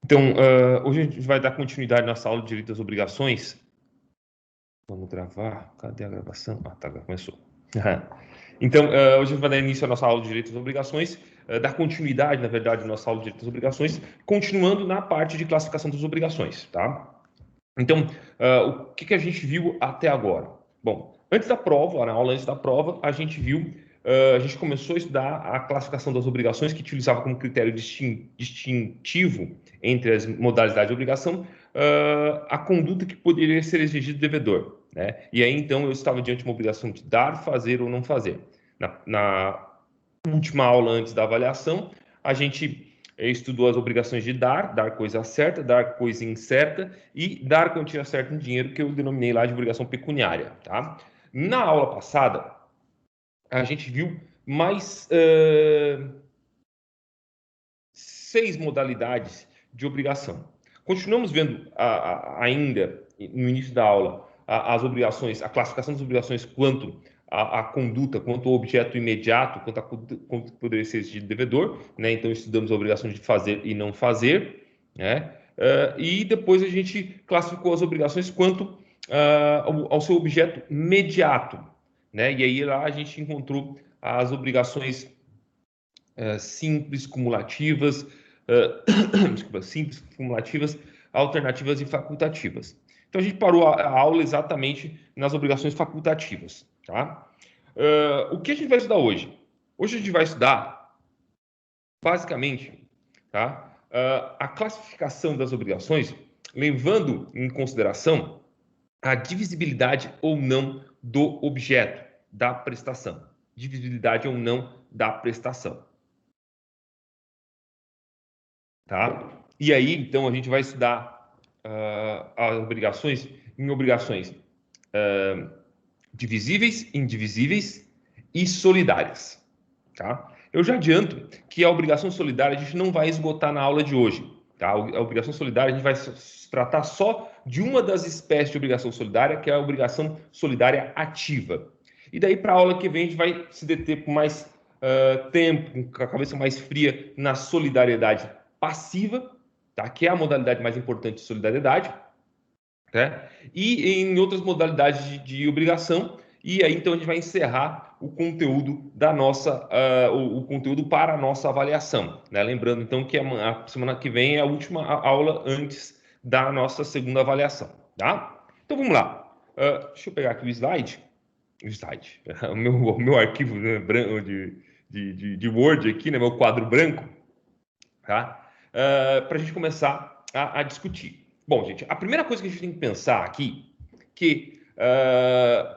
Então, hoje a gente vai dar continuidade na nossa aula de Direito das Obrigações. Vamos gravar. Cadê a gravação? Ah, tá, começou. Então, hoje a gente vai dar início à nossa aula de Direito das Obrigações, dar continuidade, na verdade, à nossa aula de Direito das Obrigações, continuando na parte de classificação das obrigações, tá? Então, o que a gente viu até agora? Bom, antes da prova, na aula antes da prova, a gente viu, a gente começou a estudar a classificação das obrigações, que utilizava como critério distintivo entre as modalidades de obrigação, a conduta que poderia ser exigida do devedor, né? E aí, então, eu estava diante de uma obrigação de dar, fazer ou não fazer. Na última aula antes da avaliação, a gente estudou as obrigações de dar coisa certa, dar coisa incerta e dar quantia certa em dinheiro, que eu denominei lá de obrigação pecuniária, tá? Na aula passada, a gente viu mais 6 modalidades de obrigação. Continuamos vendo ainda, no início da aula, as obrigações, a classificação das obrigações quanto à conduta, quanto ao objeto imediato, quanto poderia ser exigido devedor, né? Então, estudamos a obrigação de fazer e não fazer, né? E depois a gente classificou as obrigações quanto ao seu objeto imediato, né? E aí lá a gente encontrou as obrigações simples, cumulativas, simples, cumulativas, alternativas e facultativas. Então, a gente parou a aula exatamente nas obrigações facultativas, tá? O que a gente vai estudar hoje? Hoje a gente vai estudar, basicamente, tá? A classificação das obrigações, levando em consideração a divisibilidade ou não do objeto da prestação. Divisibilidade ou não da prestação. Tá? E aí, então, a gente vai estudar as obrigações em obrigações divisíveis, indivisíveis e solidárias. Tá? Eu já adianto que a obrigação solidária a gente não vai esgotar na aula de hoje. Tá? A obrigação solidária a gente vai tratar só de uma das espécies de obrigação solidária, que é a obrigação solidária ativa. E daí, para a aula que vem, a gente vai se deter por mais tempo, com a cabeça mais fria, na solidariedade passiva, tá? Que é a modalidade mais importante de solidariedade, né? E em outras modalidades de obrigação. E aí, então, a gente vai encerrar o conteúdo da nossa, o conteúdo para a nossa avaliação, né? Lembrando, então, que a semana que vem é a última aula antes da nossa segunda avaliação, tá? Então, vamos lá. Deixa eu pegar aqui o slide. O meu arquivo, né, branco de Word aqui, né? Meu quadro branco, tá? Para a gente começar a discutir. Bom, gente, a primeira coisa que a gente tem que pensar aqui, que,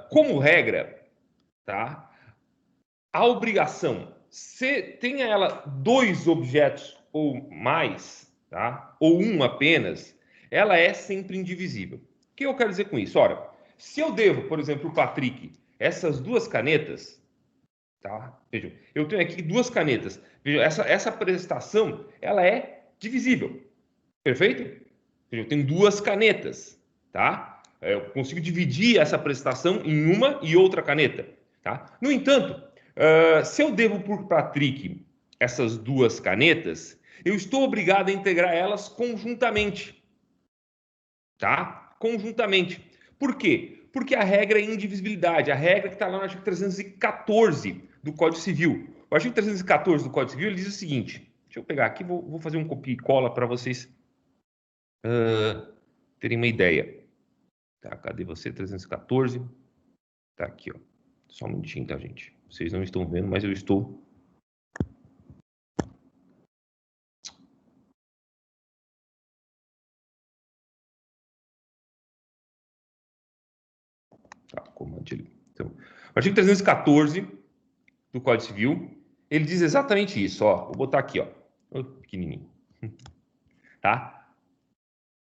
como regra, tá? A obrigação, se tenha ela 2 objetos ou mais, tá? Ou um apenas, ela é sempre indivisível. O que eu quero dizer com isso? Ora, se eu devo, por exemplo, o Patrick, essas 2 canetas, tá? Vejam, eu tenho aqui 2 canetas. Vejam, essa prestação, ela é divisível. Perfeito? Vejam, eu tenho 2 canetas, tá? Eu consigo dividir essa prestação em uma e outra caneta, tá? No entanto, se eu devo por Patrick essas 2 canetas, eu estou obrigado a integrar elas conjuntamente, tá? Conjuntamente. Por quê? Porque a regra é indivisibilidade, a regra que está lá no artigo 314 do Código Civil. O artigo 314 do Código Civil ele diz o seguinte, deixa eu pegar aqui, vou fazer um copia e cola para vocês terem uma ideia. Tá, cadê você? 314. Tá aqui, ó. Só um minutinho, tá, gente? Vocês não estão vendo, mas eu estou. Tá, comando ali. Então, o artigo 314 do Código Civil, ele diz exatamente isso, ó. Vou botar aqui, ó. Pequenininho. Tá?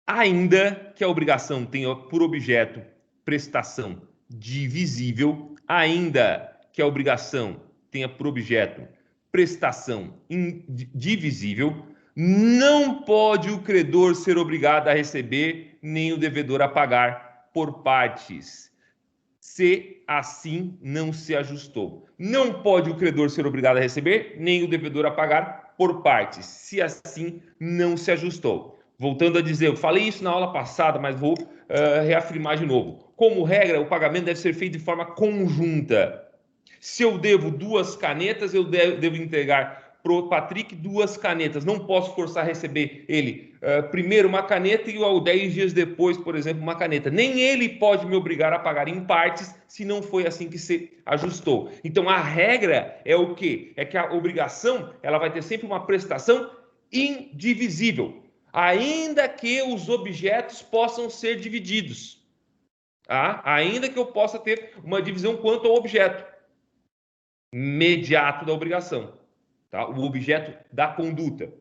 Ainda que a obrigação tenha por objeto prestação divisível, ainda que a obrigação tenha por objeto prestação indivisível, não pode o credor ser obrigado a receber, nem o devedor a pagar por partes, se assim não se ajustou. Não pode o credor ser obrigado a receber, nem o devedor a pagar por partes, se assim não se ajustou. voltando a dizer, eu falei isso na aula passada, mas vou reafirmar de novo. Como regra, o pagamento deve ser feito de forma conjunta. Se eu devo 2 canetas, eu devo entregar para o Patrick 2 canetas. Não posso forçar a receber ele primeiro uma caneta e 10 dias depois, por exemplo, uma caneta. Nem ele pode me obrigar a pagar em partes se não foi assim que se ajustou. Então, a regra é o quê? É que a obrigação ela vai ter sempre uma prestação indivisível, ainda que os objetos possam ser divididos. Tá? Ainda que eu possa ter uma divisão quanto ao objeto imediato da obrigação, tá? O objeto da conduta.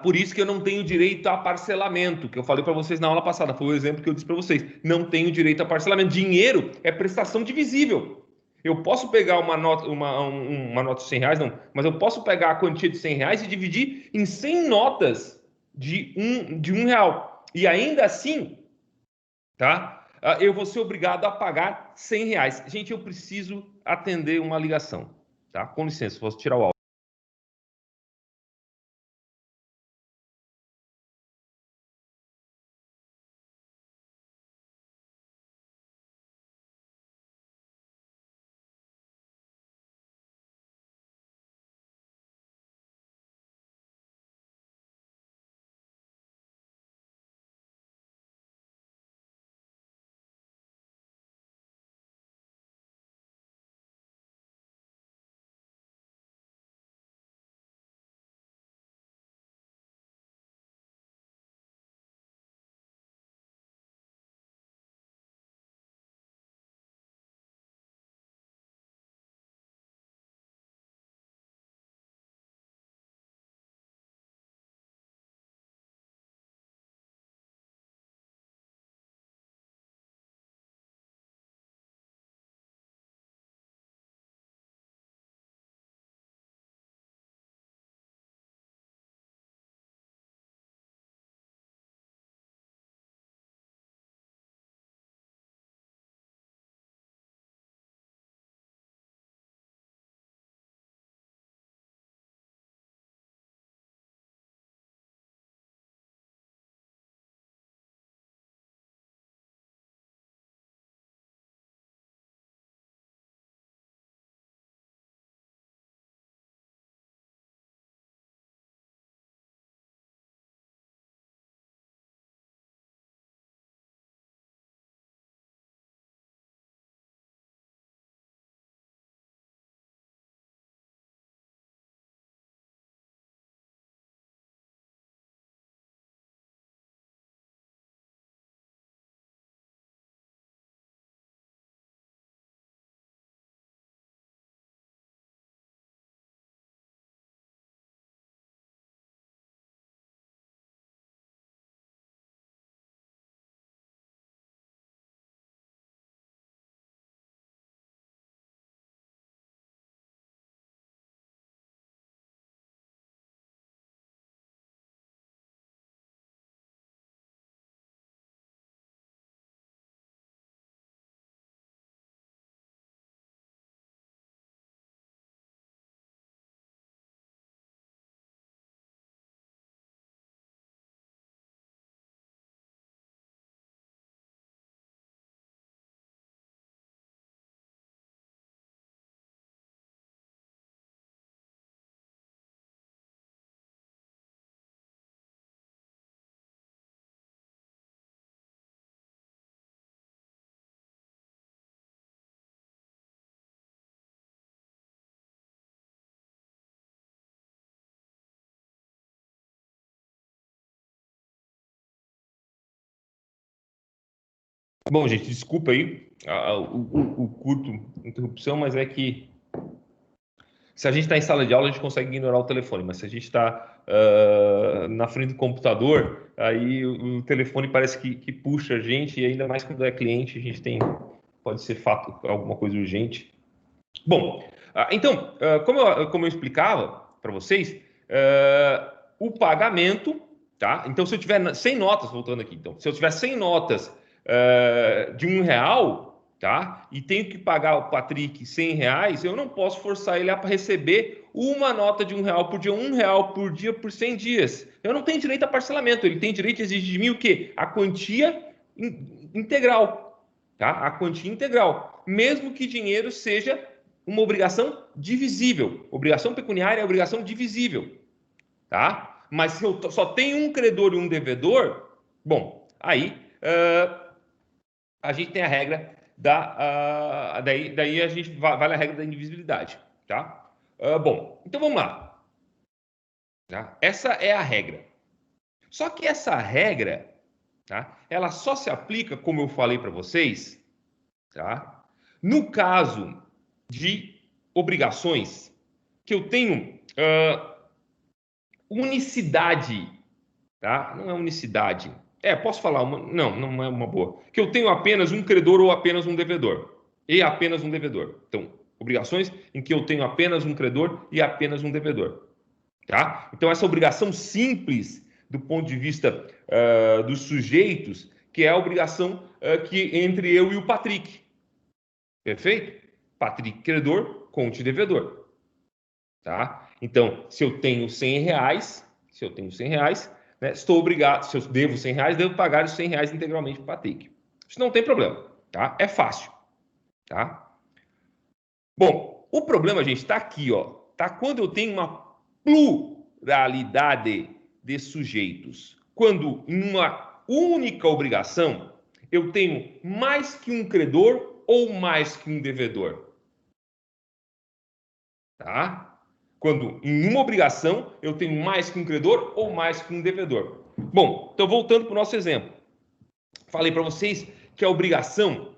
Por isso que eu não tenho direito a parcelamento, que eu falei para vocês na aula passada, foi o exemplo que eu disse para vocês. Não tenho direito a parcelamento. Dinheiro é prestação divisível. Eu posso pegar uma nota, uma nota de 100 reais, não, mas eu posso pegar a quantia de 100 reais e dividir em 100 notas de um real. E ainda assim, tá? Eu vou ser obrigado a pagar 100 reais. Gente, eu preciso atender uma ligação, tá? Com licença, vou tirar o áudio. Bom, gente, desculpa aí o curto interrupção, mas é que se a gente está em sala de aula, a gente consegue ignorar o telefone, mas se a gente está na frente do computador, aí o telefone parece que puxa a gente, e ainda mais quando é cliente, a gente tem, pode ser fato, alguma coisa urgente. Bom, então, como eu explicava para vocês, o pagamento, tá? Então, se eu tiver 100 notas, voltando aqui, então, se eu tiver 100 notas de R$ 1, tá? E tenho que pagar o Patrick R$ 100, eu não posso forçar ele a receber uma nota de R$1 por dia, R$1 por dia por 100 dias. Eu não tenho direito a parcelamento, ele tem direito a exigir de mim o quê? A quantia integral, tá? A quantia integral, mesmo que dinheiro seja uma obrigação divisível. Obrigação pecuniária é obrigação divisível, tá? Mas se eu só tenho um credor e um devedor, bom, aí a gente tem a regra daí a gente vale a regra da indivisibilidade, tá? Bom, então vamos lá. Tá? Essa é a regra. Só que essa regra, tá? Ela só se aplica, como eu falei para vocês, tá? No caso de obrigações que eu tenho unicidade, tá? Não é unicidade. Posso falar uma... Não é uma boa. Que eu tenho apenas um credor ou apenas um devedor. E apenas um devedor. Então, obrigações em que eu tenho apenas um credor e apenas um devedor. Tá? Então, essa obrigação simples, do ponto de vista dos sujeitos, que é a obrigação que entre eu e o Patrick. Perfeito? Patrick, credor, Conte, devedor. Tá? Então, se eu tenho R$100, né, estou obrigado, se eu devo R$100, devo pagar os R$100 integralmente para o Patrick. Isso não tem problema, tá? É fácil, tá? Bom, o problema, gente, está aqui, ó. Tá quando eu tenho uma pluralidade de sujeitos. Quando em uma única obrigação eu tenho mais que um credor ou mais que um devedor. Tá? Quando em uma obrigação eu tenho mais que um credor ou mais que um devedor. Bom, então voltando para o nosso exemplo. Falei para vocês que a obrigação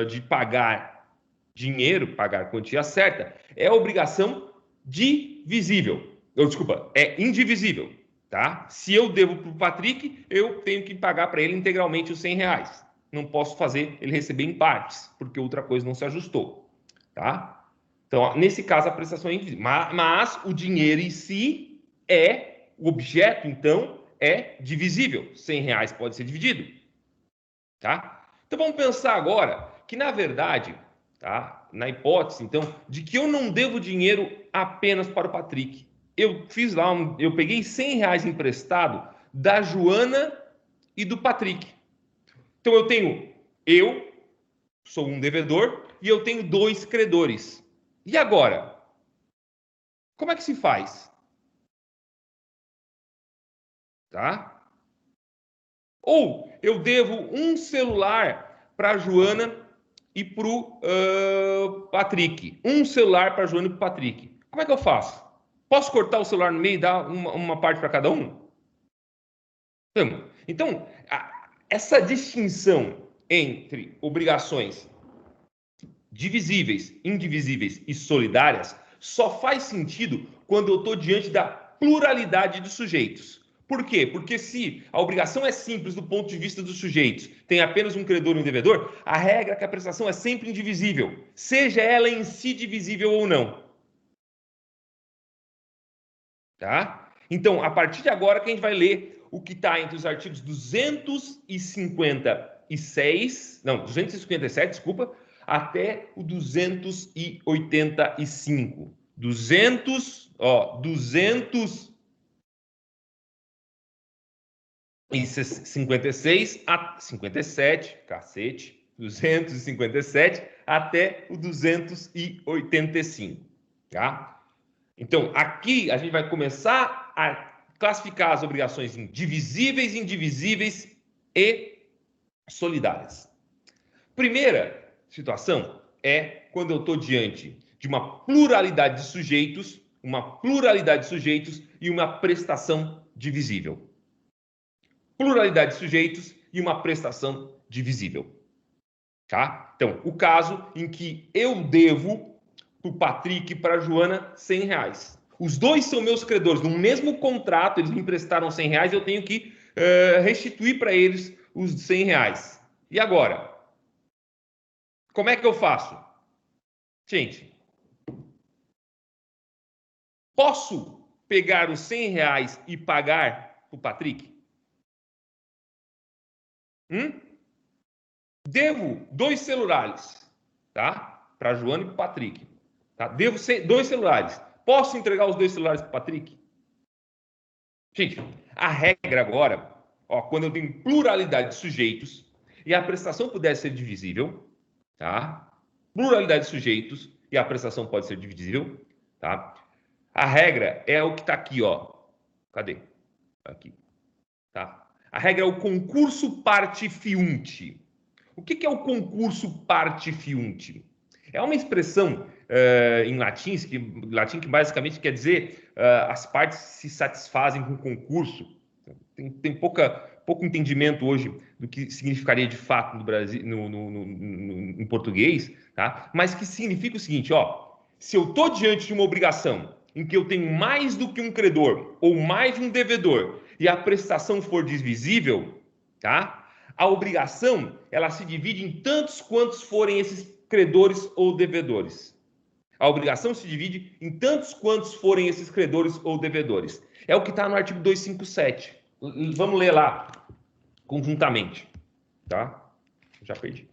de pagar dinheiro, pagar quantia certa, é a obrigação divisível. Desculpa, é indivisível. Tá? Se eu devo para o Patrick, eu tenho que pagar para ele integralmente os R$100. Não posso fazer ele receber em partes, porque outra coisa não se ajustou. Tá? Então, nesse caso, a prestação é indivisível. Mas o dinheiro em si o objeto, então, é divisível. R$100 pode ser dividido. Tá? Então, vamos pensar agora que, na verdade, tá? Na hipótese, então, de que eu não devo dinheiro apenas para o Patrick. Eu fiz lá, eu peguei R$100 emprestado da Joana e do Patrick. Então, eu sou um devedor e eu tenho 2 credores. E agora? Como é que se faz? Tá? Ou eu devo um celular para a Joana e para o Patrick. Um celular para a Joana e para o Patrick. Como é que eu faço? Posso cortar o celular no meio e dar uma parte para cada um? Então, essa distinção entre obrigações divisíveis, indivisíveis e solidárias só faz sentido quando eu estou diante da pluralidade de sujeitos. Por quê? Porque se a obrigação é simples do ponto de vista dos sujeitos, tem apenas um credor e um devedor, a regra é que a prestação é sempre indivisível, seja ela em si divisível ou não. Tá? Então, a partir de agora que a gente vai ler o que está entre os artigos 257, desculpa, até o 285. 256 a 57, cacete, 257 até o 285, tá? Então, aqui a gente vai começar a classificar as obrigações em divisíveis, indivisíveis e solidárias. Primeira situação é quando eu estou diante de uma pluralidade de sujeitos, e uma prestação divisível. Pluralidade de sujeitos e uma prestação divisível. Tá? Então, o caso em que eu devo para o Patrick e para a Joana R$100. Os dois são meus credores. No mesmo contrato, eles me emprestaram R$100, eu tenho que restituir para eles os R$100. E agora? Como é que eu faço? Gente, posso pegar os R$100 e pagar para o Patrick? Devo 2 celulares, tá? Para a Joana e para o Patrick. Tá? Devo 2 celulares. Posso entregar os 2 celulares para o Patrick? Gente, a regra agora, ó, quando eu tenho pluralidade de sujeitos e a prestação puder ser divisível, tá? Pluralidade de sujeitos e a prestação pode ser divisível, tá? A regra é o que está aqui, ó. Cadê? Aqui, tá? A regra é o concurso parte fiunte. O que é o concurso parte fiunte? É uma expressão em latim que basicamente quer dizer as partes se satisfazem com o concurso. Tem pouco entendimento hoje do que significaria de fato no Brasil, em português, tá? Mas que significa o seguinte, ó, se eu estou diante de uma obrigação em que eu tenho mais do que um credor ou mais de um devedor e a prestação for divisível, tá? A obrigação, ela se divide em tantos quantos forem esses credores ou devedores. A obrigação se divide em tantos quantos forem esses credores ou devedores. É o que está no artigo 257. Vamos ler lá, conjuntamente. Tá? Já perdi.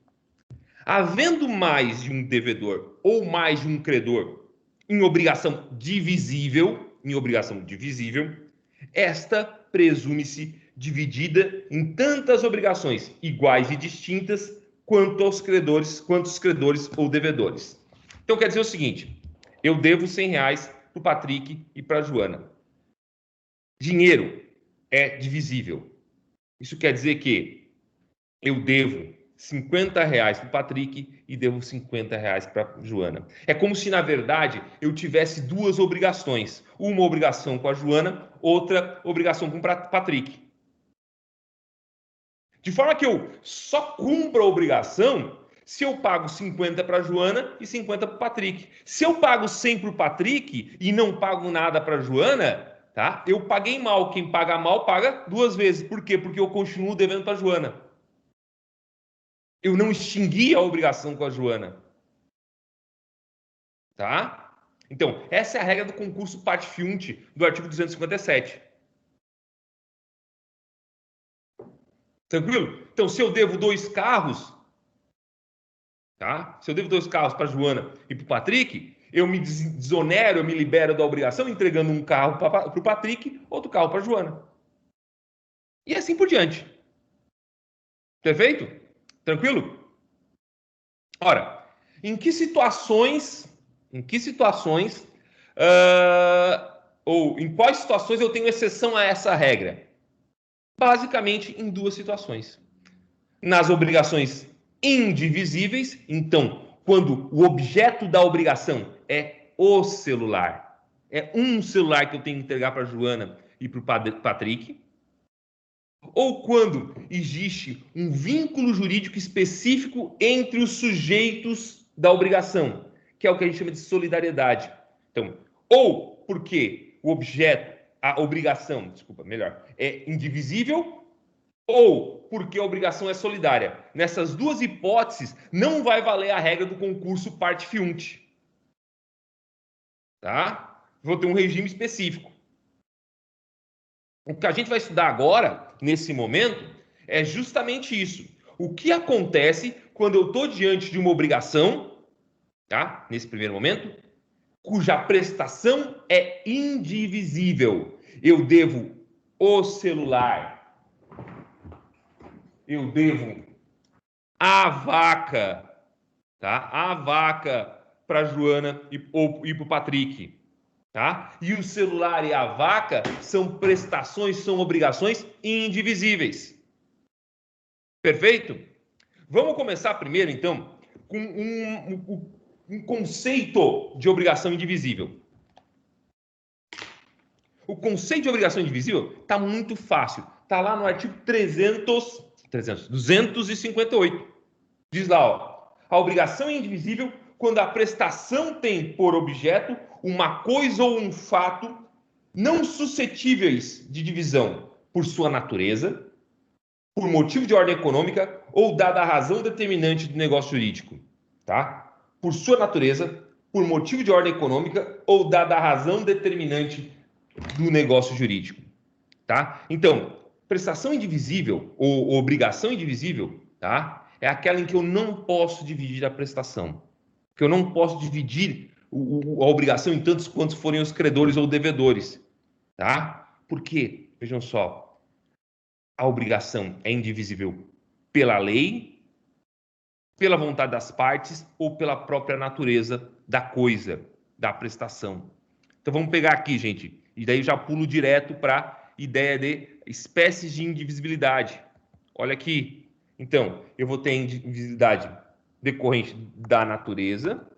Havendo mais de um devedor ou mais de um credor em obrigação divisível, esta presume-se dividida em tantas obrigações iguais e distintas quantos credores ou devedores. Então quer dizer o seguinte, eu devo R$100 para o Patrick e para a Joana. Dinheiro é divisível. Isso quer dizer que eu devo R$50 para o Patrick e devo R$50 para a Joana. É como se, na verdade, eu tivesse 2 obrigações. Uma obrigação com a Joana, outra obrigação com o Patrick. De forma que eu só cumpro a obrigação se eu pago 50 para a Joana e 50 para o Patrick. Se eu pago 100 para o Patrick e não pago nada para a Joana, tá? Eu paguei mal. Quem paga mal paga 2 vezes. Por quê? Porque eu continuo devendo para a Joana. Eu não extingui a obrigação com a Joana. Tá? Então, essa é a regra do concurso parte fiunte do artigo 257. Tranquilo? Então, se eu devo 2 carros, tá? Se eu devo 2 carros para a Joana e para o Patrick, eu me desonero, eu me libero da obrigação entregando um carro para o Patrick, outro carro para a Joana. E assim por diante. Perfeito? Tranquilo? Ora, em que situações ou em quais situações eu tenho exceção a essa regra? Basicamente em 2 situações. Nas obrigações indivisíveis, então, quando o objeto da obrigação é o celular, é um celular que eu tenho que entregar para a Joana e para o Patrick, ou quando existe um vínculo jurídico específico entre os sujeitos da obrigação, que é o que a gente chama de solidariedade. Então, ou porque o objeto, a obrigação, é indivisível, ou porque a obrigação é solidária. Nessas 2 hipóteses, não vai valer a regra do concurso parte fiunte. Tá? Vou ter um regime específico. O que a gente vai estudar agora, nesse momento, é justamente isso. O que acontece quando eu estou diante de uma obrigação, tá? Nesse primeiro momento, cuja prestação é indivisível. Eu devo o celular, eu devo a vaca, tá? A vaca para a Joana e para o Patrick. Tá? E o celular e a vaca são prestações, são obrigações indivisíveis. Perfeito? Vamos começar primeiro, então, com um conceito de obrigação indivisível. O conceito de obrigação indivisível está muito fácil. Está lá no artigo 258. Diz lá, ó, a obrigação é indivisível quando a prestação tem por objeto uma coisa ou um fato não suscetíveis de divisão por sua natureza, por motivo de ordem econômica ou dada a razão determinante do negócio jurídico, tá? Por sua natureza, por motivo de ordem econômica ou dada a razão determinante do negócio jurídico, tá? Então, prestação indivisível ou obrigação indivisível, tá? É aquela em que eu não posso dividir a prestação, que eu não posso dividir a obrigação em tantos quantos forem os credores ou devedores, tá? Por quê? Vejam só, a obrigação é indivisível pela lei, pela vontade das partes ou pela própria natureza da coisa, da prestação. Então vamos pegar aqui, gente, e daí já pulo direto para a ideia de espécies de indivisibilidade. Olha aqui. Então, eu vou ter indivisibilidade decorrente da natureza,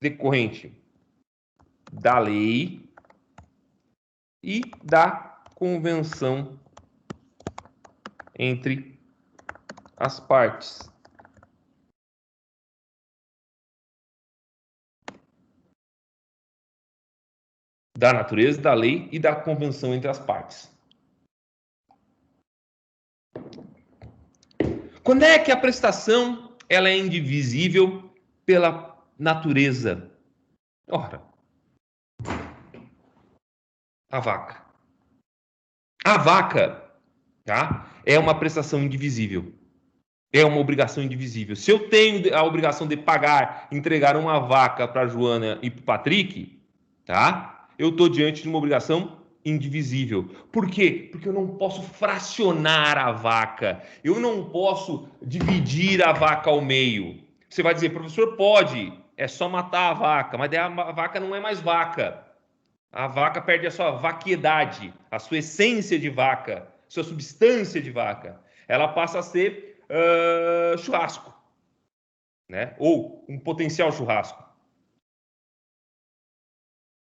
decorrente da lei e da convenção entre as partes. Da natureza, da lei e da convenção entre as partes. Quando é que a prestação ela é indivisível pela natureza? Ora, a vaca. A vaca, tá? É uma prestação indivisível. É uma obrigação indivisível. Se eu tenho a obrigação de pagar, entregar uma vaca para a Joana e para o Patrick, tá? Eu estou diante de uma obrigação indivisível. Por quê? Porque eu não posso fracionar a vaca. Eu não posso dividir a vaca ao meio. Você vai dizer, professor, pode. É só matar a vaca. Mas daí a vaca não é mais vaca. A vaca perde a sua vaquiedade, a sua essência de vaca, sua substância de vaca. Ela passa a ser churrasco, né? Ou um potencial churrasco.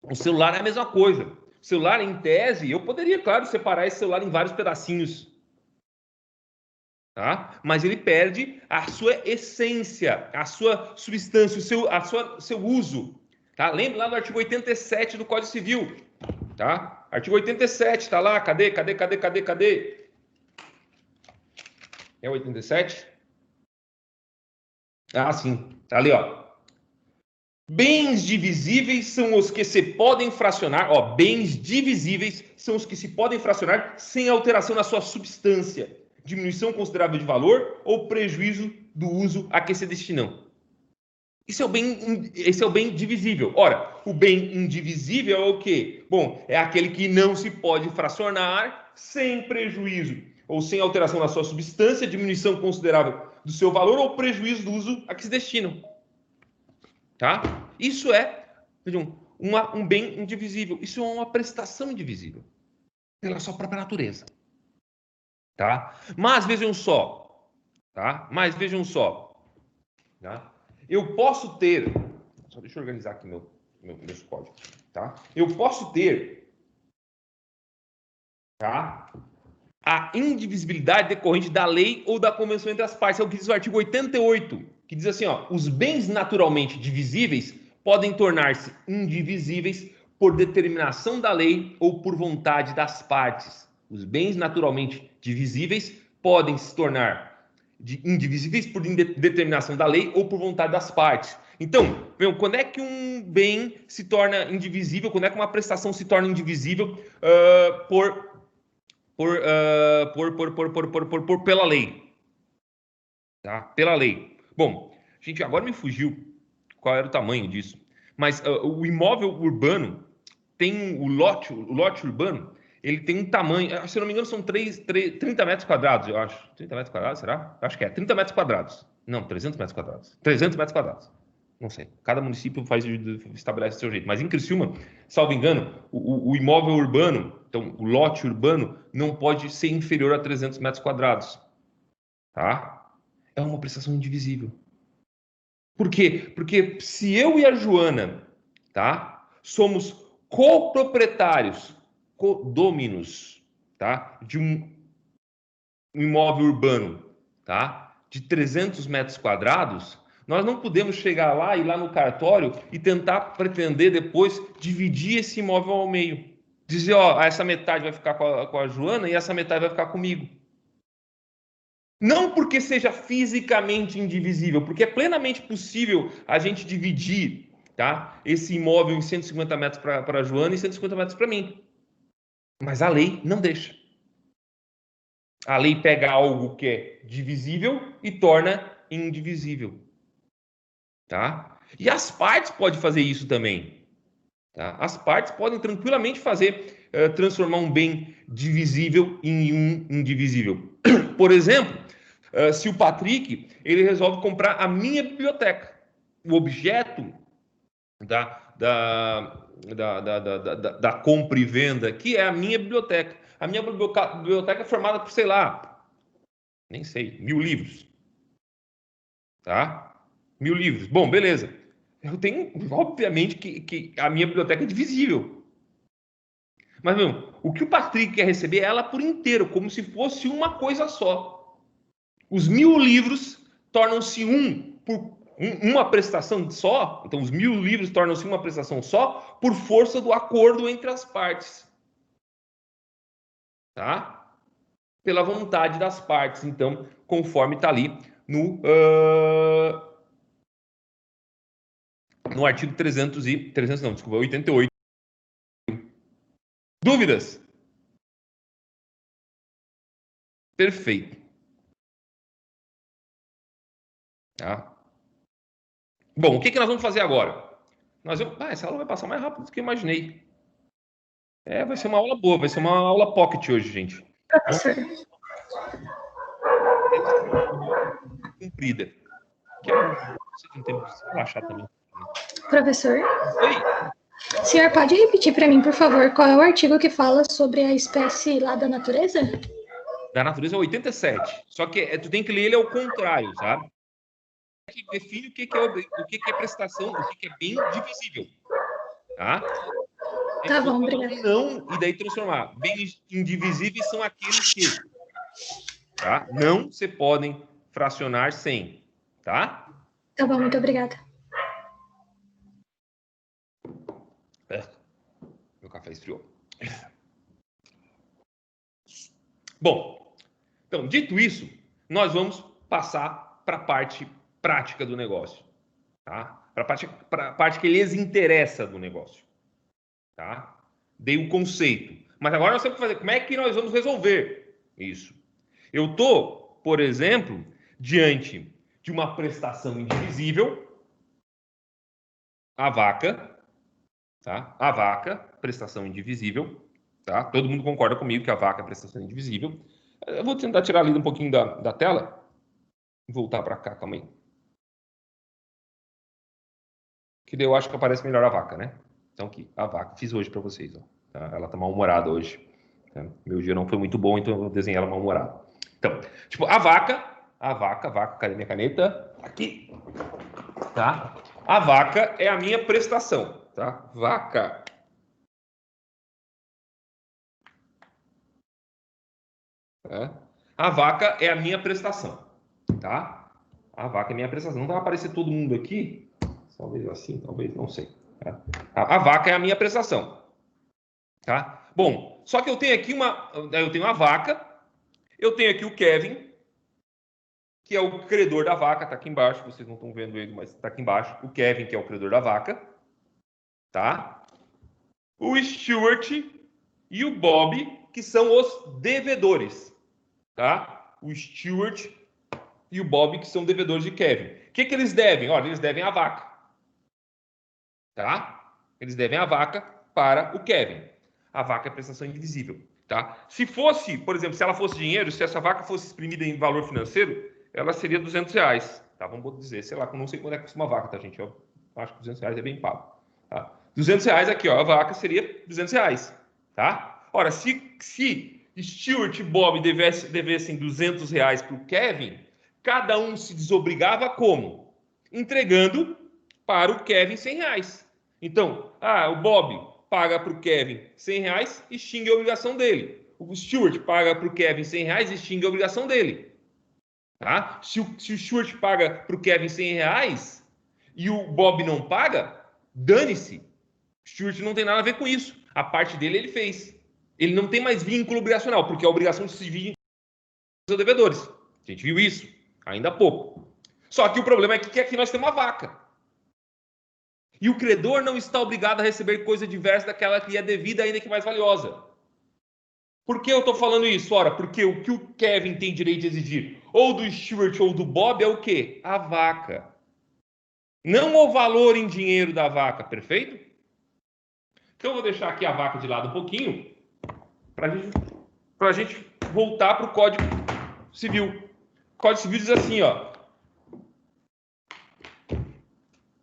O celular é a mesma coisa. O celular, em tese, eu poderia, claro, separar esse celular em vários pedacinhos. Tá? Mas ele perde a sua essência, a sua substância, seu uso. Tá? Lembre lá do artigo 87 do Código Civil. Tá? Artigo 87, tá lá. Cadê? É o 87? Ah, sim. Tá ali, ó. Bens divisíveis são os que se podem fracionar, ó, bens divisíveis são os que se podem fracionar sem alteração na sua substância, diminuição considerável de valor ou prejuízo do uso a que se destinam. Esse é o bem divisível. Ora, o bem indivisível é o quê? Bom, é aquele que não se pode fracionar sem prejuízo ou sem alteração na sua substância, diminuição considerável do seu valor ou prejuízo do uso a que se destinam. Tá? Isso é, vejam, um bem indivisível. Isso é uma prestação indivisível pela sua própria natureza. Tá? Mas vejam só, tá? Tá? Eu posso ter, só deixa eu organizar aqui meus códigos, tá? Eu posso ter, tá? A indivisibilidade decorrente da lei ou da convenção entre as partes. É o que diz o artigo 88, que diz assim, ó, os bens naturalmente divisíveis podem tornar-se indivisíveis por determinação da lei ou por vontade das partes. Os bens naturalmente divisíveis podem se tornar indivisíveis por determinação da lei ou por vontade das partes. Então, quando é que um bem se torna indivisível? Quando é que uma prestação se torna indivisível pela lei? Tá? Pela lei. Bom, gente, agora me fugiu qual era o tamanho disso. Mas o imóvel urbano tem o lote urbano, ele tem um tamanho, se não me engano, são 30 metros quadrados, eu acho. 30 metros quadrados, será? Acho que é. 30 metros quadrados. Não, 300 metros quadrados. 300 metros quadrados. Não sei. Cada município estabelece do seu jeito. Mas em Criciúma, salvo engano, o imóvel urbano, então o lote urbano, não pode ser inferior a 300 metros quadrados. Tá? É uma prestação indivisível. Por quê? Porque se eu e a Joana, tá, somos coproprietários, condôminos, tá, de um imóvel urbano, tá, de 300 metros quadrados, nós não podemos chegar lá, ir lá no cartório e tentar pretender depois dividir esse imóvel ao meio. Dizer, ó, essa metade vai ficar com a Joana e essa metade vai ficar comigo. Não porque seja fisicamente indivisível, porque é plenamente possível a gente dividir, tá, esse imóvel em 150 metros para a Joana e 150 metros para mim. Mas a lei não deixa. A lei pega algo que é divisível e torna indivisível. tá? E as partes podem fazer isso também, tá? As partes podem tranquilamente fazer, transformar um bem divisível em um indivisível. Por exemplo, se o Patrick ele resolve comprar a minha biblioteca, o objeto da compra e venda, que é a minha biblioteca. A minha biblioteca é formada por, sei lá, nem sei, 1000 livros. Tá? 1000 livros. Bom, beleza. Eu tenho, obviamente, que a minha biblioteca é divisível. Mas, meu, o que o Patrick quer receber é ela por inteiro, como se fosse uma coisa só. Os 1000 livros tornam-se uma prestação só. Então, os 1000 livros tornam-se uma prestação só por força do acordo entre as partes. Tá? Pela vontade das partes. Então, conforme está ali no artigo 300 não, desculpa, 88. Dúvidas? Perfeito. Tá? Bom, o que nós vamos fazer agora? Essa aula vai passar mais rápido do que eu imaginei. Vai ser uma aula boa, vai ser uma aula pocket hoje, gente. Professor. Comprida. Que é bom. Você não tem que relaxar também. Professor. Oi. O senhor pode repetir para mim, por favor, qual é o artigo que fala sobre a espécie lá da natureza? Da natureza é 87. Só que tu tem que ler ele ao contrário, sabe? Que define o que é prestação, o que é bem divisível. Tá? Tá bom, obrigada. Não, e daí transformar. Bens indivisíveis são aqueles que, tá? Não se podem fracionar sem, tá? Tá bom, muito obrigada. Meu café esfriou. Bom, então, dito isso, nós vamos passar para a parte prática do negócio, tá? Para a parte que lhes interessa do negócio, tá? Dei o conceito. Mas agora nós temos que fazer, como é que nós vamos resolver isso? Eu estou, por exemplo, diante de uma prestação indivisível, a vaca, tá? A vaca, prestação indivisível, tá? Todo mundo concorda comigo que a vaca é prestação indivisível. Eu vou tentar tirar ali um pouquinho da tela. Voltar para cá, calma aí. Que daí eu acho que aparece melhor a vaca, né? Então aqui, a vaca. Fiz hoje para vocês, ó. Tá? Ela tá mal-humorada hoje. Tá? Meu dia não foi muito bom, então eu vou desenhar ela mal-humorada. Então, tipo, a vaca, cadê minha caneta? Aqui. Tá? A vaca é a minha prestação, tá? Vaca. Tá? A vaca é a minha prestação, tá? A vaca é a minha prestação. Não vai aparecer todo mundo aqui? Talvez assim, talvez, não sei. Tá? A vaca é a minha prestação, tá? Bom, só que eu tenho aqui eu tenho a vaca, eu tenho aqui o Kevin, que é o credor da vaca, tá aqui embaixo, vocês não estão vendo ele, mas tá aqui embaixo. O Kevin, que é o credor da vaca, tá? O Stuart e o Bob, que são os devedores, tá? O Stuart e o Bob, que são devedores de Kevin. O que eles devem? Olha, eles devem a vaca, tá? Eles devem a vaca para o Kevin. A vaca é prestação indivisível, tá? Se fosse, por exemplo, se ela fosse dinheiro, se essa vaca fosse exprimida em valor financeiro, ela seria R$200, tá? Vamos dizer, sei lá, não sei quanto é que custa uma vaca, tá, gente? Eu acho que R$200 é bem pago, tá? R$200 aqui, ó, a vaca seria R$200, tá? Ora, se Stuart e Bob devessem R$200 para o Kevin, cada um se desobrigava como? Entregando para o Kevin R$100. Então, o Bob paga para o Kevin R$100 e extingue a obrigação dele. O Stuart paga para o Kevin R$100 e extingue a obrigação dele. Tá? Se o Stuart paga para o Kevin R$100 e o Bob não paga, dane-se. O Stuart não tem nada a ver com isso. A parte dele ele fez. Ele não tem mais vínculo obrigacional, porque a obrigação se divide entre os devedores. A gente viu isso ainda há pouco. Só que o problema é que aqui nós temos uma vaca. E o credor não está obrigado a receber coisa diversa daquela que é devida, ainda que mais valiosa. Por que eu estou falando isso? Ora, porque o que o Kevin tem direito de exigir, ou do Stuart ou do Bob, é o quê? A vaca. Não o valor em dinheiro da vaca, perfeito? Então, eu vou deixar aqui a vaca de lado um pouquinho para a gente voltar para o Código Civil. O Código Civil diz assim, ó.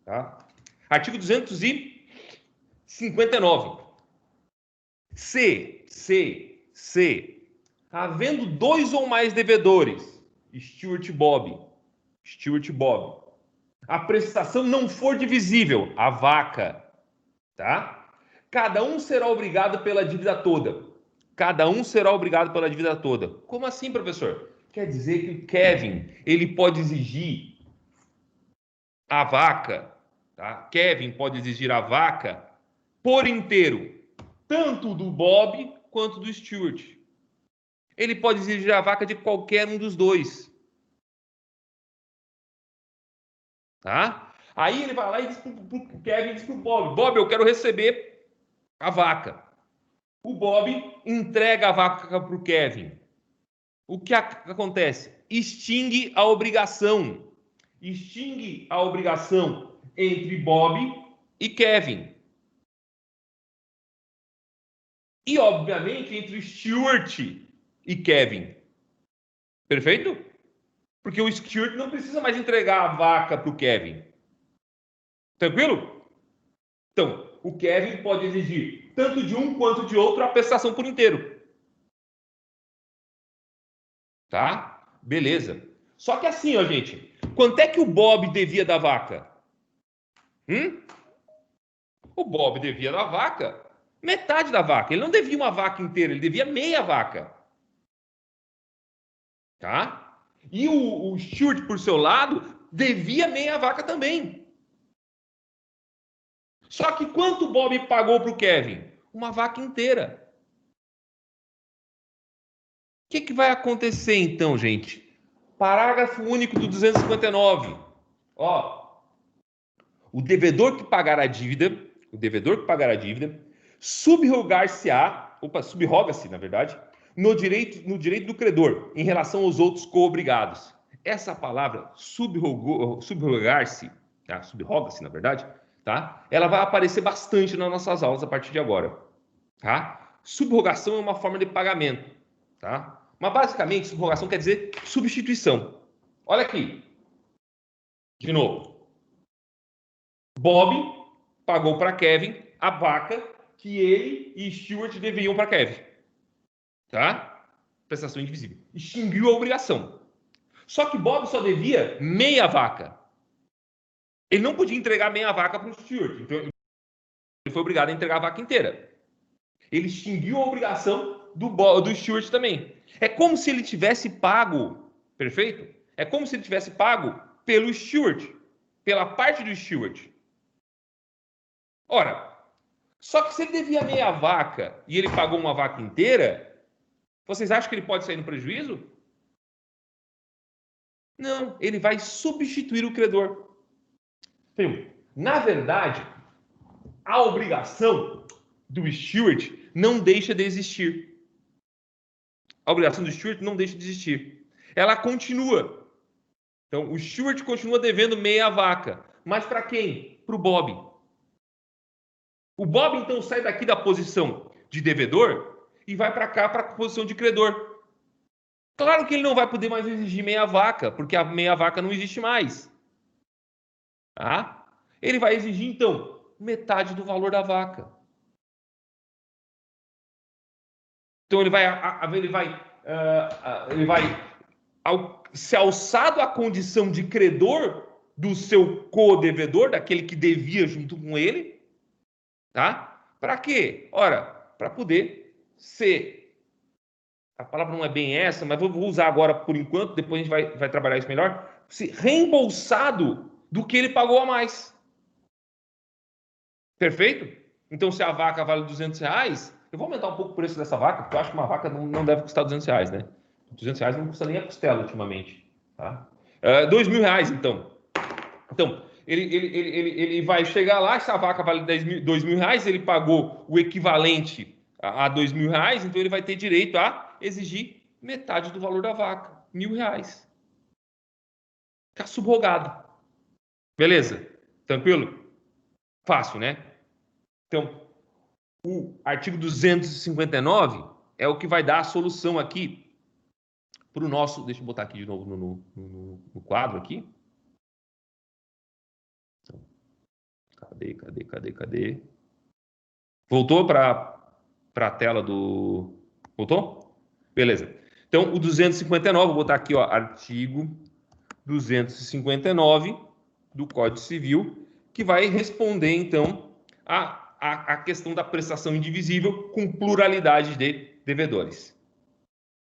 Tá? Artigo 259. Se, havendo dois ou mais devedores, Stewart Bob, a prestação não for divisível, a vaca, tá? Cada um será obrigado pela dívida toda. Como assim, professor? Quer dizer que o Kevin, ele pode exigir a vaca, tá? Kevin pode exigir a vaca por inteiro, tanto do Bob quanto do Stewart. Ele pode exigir a vaca de qualquer um dos dois. Tá? Aí ele vai lá e diz pro Kevin, diz pro Bob, Bob, eu quero receber a vaca. O Bob entrega a vaca pro Kevin. O que acontece? Extingue a obrigação entre Bob e Kevin. E, obviamente, entre Stewart e Kevin. Perfeito? Porque o Stewart não precisa mais entregar a vaca para o Kevin. Tranquilo? Então, o Kevin pode exigir tanto de um quanto de outro a prestação por inteiro. Tá? Beleza. Só que assim, ó, gente. Quanto é que o Bob devia da vaca? O Bob devia da vaca metade da vaca. Ele não devia uma vaca inteira, ele devia meia vaca. Tá? E o Stewart, por seu lado, devia meia vaca também. Só que quanto o Bob pagou para o Kevin? Uma vaca inteira. O que vai acontecer então, gente? Parágrafo único do 259. Ó, o devedor que pagar a dívida, subroga-se, na verdade, no direito do credor, em relação aos outros coobrigados. Essa palavra, subrogar-se, tá? Subroga-se, na verdade, tá? Ela vai aparecer bastante nas nossas aulas a partir de agora, tá? Subrogação é uma forma de pagamento, tá? Mas basicamente, subrogação quer dizer substituição. Olha aqui, de novo. Bob pagou para Kevin a vaca que ele e Stewart deveriam para Kevin. Tá? Prestação indivisível. Extinguiu a obrigação. Só que Bob só devia meia vaca. Ele não podia entregar meia vaca para o Stewart. Então, ele foi obrigado a entregar a vaca inteira. Ele extinguiu a obrigação do Stewart também. É como se ele tivesse pago, perfeito? É como se ele tivesse pago pelo Stewart, pela parte do Stewart. Ora, só que se ele devia meia vaca e ele pagou uma vaca inteira, vocês acham que ele pode sair no prejuízo? Não, ele vai substituir o credor. Então, na verdade, a obrigação do Stewart não deixa de existir. A obrigação do Stewart não deixa de existir. Ela continua. Então, o Stewart continua devendo meia vaca. Mas para quem? Para o Bob. O Bob, então, sai daqui da posição de devedor e vai para cá, para a posição de credor. Claro que ele não vai poder mais exigir meia vaca, porque a meia vaca não existe mais. Tá? Ele vai exigir, então, metade do valor da vaca. Então, ele vai se alçado à condição de credor do seu co-devedor, daquele que devia junto com ele, tá? Para quê? Ora, para poder ser, a palavra não é bem essa, mas vou usar agora por enquanto, depois a gente vai trabalhar isso melhor, se reembolsado do que ele pagou a mais. Perfeito? Então, se a vaca vale R$200, eu vou aumentar um pouco o preço dessa vaca, porque eu acho que uma vaca não deve custar R$200, né? R$200 não custa nem a costela ultimamente. Tá? R$2.000, então. Então, ele vai chegar lá, essa vaca vale R$2.000, ele pagou o equivalente a R$2.000, então ele vai ter direito a exigir metade do valor da vaca, R$1.000. Ficar subrogado. Beleza? Tranquilo? Fácil, né? Então, o artigo 259 é o que vai dar a solução aqui para o nosso... Deixa eu botar aqui de novo no quadro aqui. Cadê? Voltou para a tela do... Voltou? Beleza. Então, o 259, vou botar aqui, ó, artigo 259 do Código Civil, que vai responder, então, a questão da prestação indivisível com pluralidade de devedores.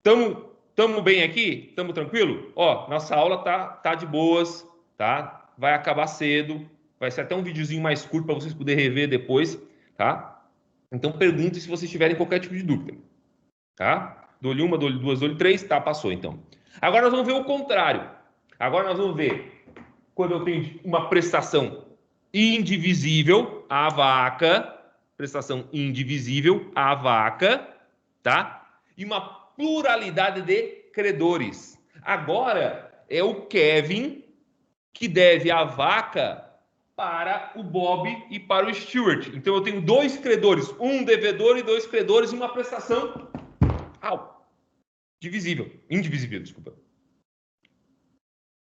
Tamo bem aqui? Tamo tranquilo? Ó, nossa aula tá de boas, tá? Vai acabar cedo, vai ser até um videozinho mais curto para vocês poderem rever depois, tá? Então perguntem se vocês tiverem qualquer tipo de dúvida, tá? Dou-lhe uma, dou-lhe duas, dou-lhe três, tá, passou então. Agora nós vamos ver o contrário. Agora nós vamos ver quando eu tenho uma prestação indivisível, a vaca, prestação indivisível, a vaca, tá? E uma pluralidade de credores. Agora é o Kevin que deve a vaca para o Bob e para o Stuart. Então eu tenho dois credores, um devedor e dois credores e uma prestação indivisível, desculpa.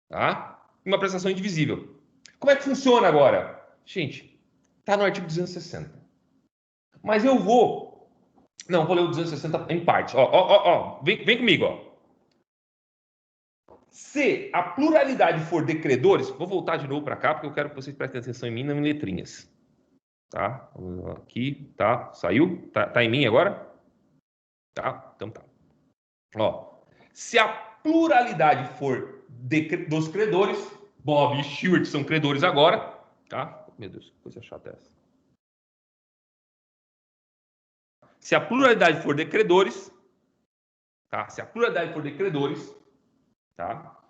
Tá? Uma prestação indivisível. Como é que funciona agora? Gente, tá no artigo 260. Mas eu vou... Não, vou ler o 260 em partes. Vem comigo, ó. Se a pluralidade for de credores, vou voltar de novo para cá, porque eu quero que vocês prestem atenção em mim, não em letrinhas. Tá? Aqui, tá? Saiu? Tá em mim agora? Tá? Então tá. Ó, se a pluralidade for dos credores, Bob e Stuart são credores agora, tá? Meu Deus, que coisa chata essa. Se a pluralidade for de credores, tá? Se a pluralidade for de credores, tá?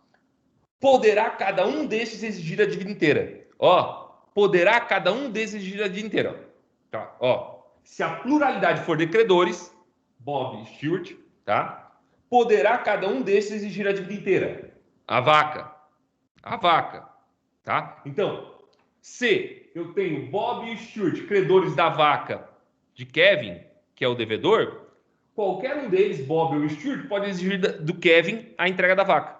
Poderá cada um desses exigir a dívida inteira. Ó, poderá cada um desses exigir a dívida inteira. Tá? Ó, se a pluralidade for de credores, Bob e Stuart, tá? Poderá cada um desses exigir a dívida inteira. A vaca, tá? Então, se eu tenho Bob e Stuart, credores da vaca de Kevin, que é o devedor, qualquer um deles, Bob ou Stuart, pode exigir do Kevin a entrega da vaca.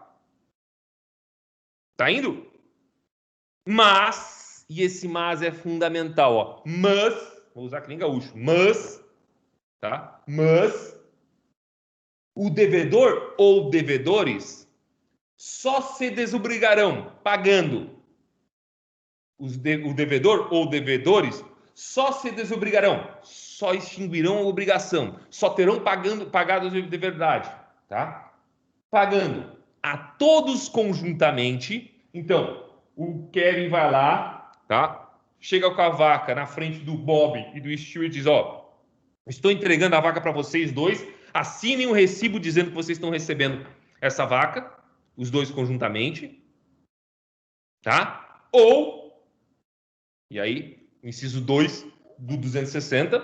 Tá indo? Mas, e esse mas é fundamental, ó. Mas, vou usar que nem gaúcho, mas, tá? Mas, o devedor ou devedores só se desobrigarão pagando. O devedor ou devedores só se desobrigarão, só extinguirão a obrigação, só terão pagado de verdade, tá? Pagando a todos conjuntamente. Então, o Kevin vai lá, tá? Chega com a vaca na frente do Bob e do Stuart e diz, ó, estou entregando a vaca para vocês dois, assinem um recibo dizendo que vocês estão recebendo essa vaca, os dois conjuntamente, tá? Ou, e aí, inciso 2 do 260,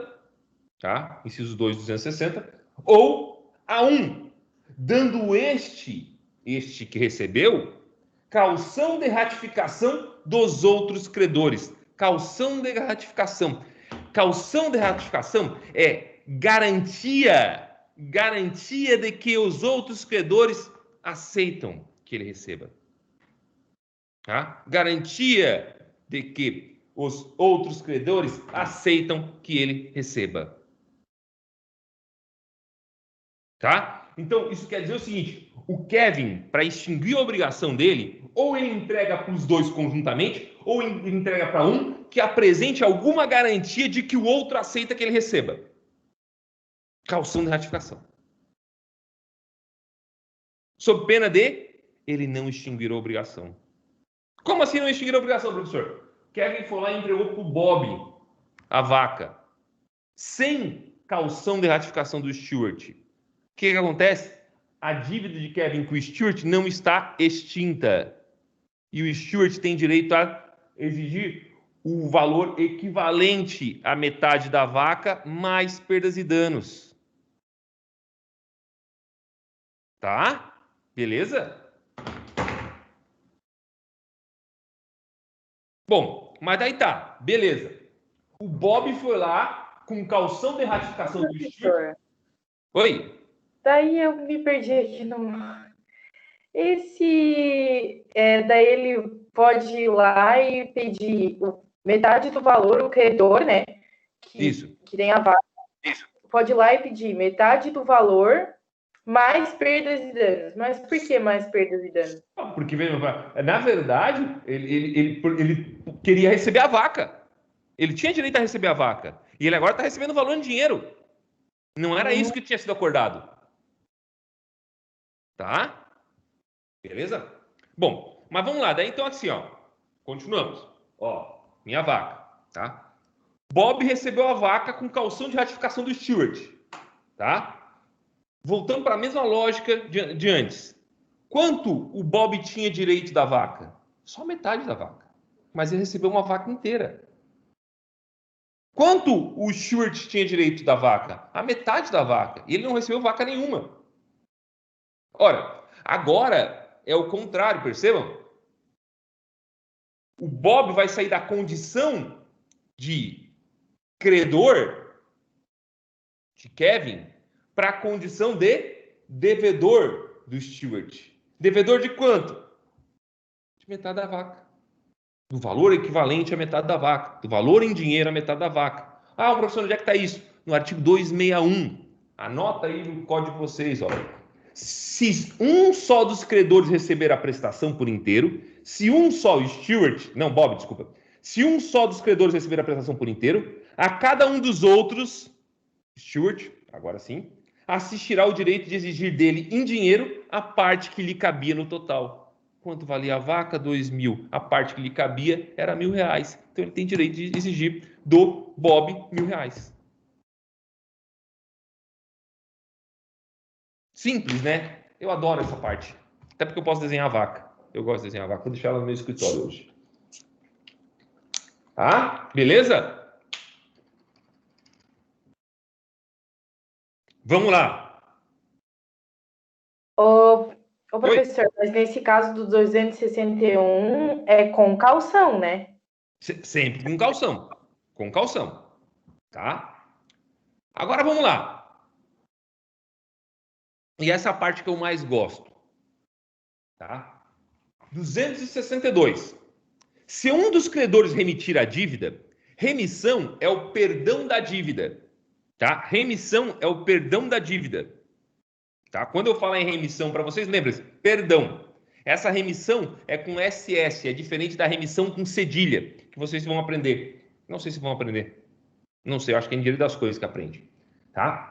tá? Inciso 2 do 260, ou a um, dando este que recebeu, caução de ratificação dos outros credores. Caução de ratificação. Caução de ratificação é garantia de que os outros credores aceitam que ele receba. Tá? Garantia de que os outros credores aceitam que ele receba. Tá? Então, isso quer dizer o seguinte, o Kevin, para extinguir a obrigação dele, ou ele entrega para os dois conjuntamente, ou ele entrega para um que apresente alguma garantia de que o outro aceita que ele receba. Caução de ratificação. Sob pena de ele não extinguir a obrigação. Como assim não extinguir a obrigação, professor? Kevin foi lá e entregou para o Bob a vaca, sem caução de ratificação do Stuart. O que acontece? A dívida de Kevin com o Stuart não está extinta. E o Stuart tem direito a exigir o valor equivalente à metade da vaca, mais perdas e danos. Tá? Beleza? Bom, mas daí tá, beleza. O Bob foi lá com calção de ratificação do Stewart. Oi? Daí eu me perdi aqui no... daí ele pode ir lá e pedir metade do valor, o credor, né? Que tem a vaga. Isso. Pode ir lá e pedir metade do valor, mais perdas e danos. Mas por que mais perdas e danos? Porque, na verdade, ele queria receber a vaca. Ele tinha direito a receber a vaca. E ele agora está recebendo o valor em dinheiro. Não era isso que tinha sido acordado. Tá? Beleza? Bom, mas vamos lá. Daí, então, assim, ó. Continuamos. Ó, minha vaca. Tá? Bob recebeu a vaca com calção de ratificação do Stewart. Tá? Voltando para a mesma lógica de antes. Quanto o Bob tinha direito da vaca? Só metade da vaca. Mas ele recebeu uma vaca inteira. Quanto o Stewart tinha direito da vaca? A metade da vaca. E ele não recebeu vaca nenhuma. Ora, agora é o contrário, percebam? O Bob vai sair da condição de credor de Kevin para a condição de devedor do Stewart. Devedor de quanto? De metade da vaca. Do valor equivalente à metade da vaca. Do valor em dinheiro à metade da vaca. Ah, professor, onde é que está isso? No artigo 261. Anota aí no código de vocês, ó. Se um só dos credores receber a prestação por inteiro, se um só Bob, desculpa. Se um só dos credores receber a prestação por inteiro, a cada um dos outros, Stewart, agora sim, assistirá o direito de exigir dele em dinheiro a parte que lhe cabia no total. Quanto valia a vaca? 2.000. A parte que lhe cabia era R$1.000. Então ele tem direito de exigir do Bob R$1.000. Simples, né? Eu adoro essa parte. Até porque eu posso desenhar a vaca. Eu gosto de desenhar a vaca. Vou deixar ela no meu escritório hoje. Tá? Beleza? Vamos lá. Ô professor, mas nesse caso do 261 é com calção, né? Sempre com calção. Com calção. Tá? Agora vamos lá. E essa é a parte que eu mais gosto. Tá? 262. Se um dos credores remitir a dívida, remissão é o perdão da dívida. Tá? Remissão é o perdão da dívida. Tá? Quando eu falar em remissão para vocês, lembrem-se, perdão. Essa remissão é com SS, é diferente da remissão com cedilha, que vocês vão aprender. Não sei se vão aprender. Não sei, eu acho que é em direito das coisas que aprende. Tá?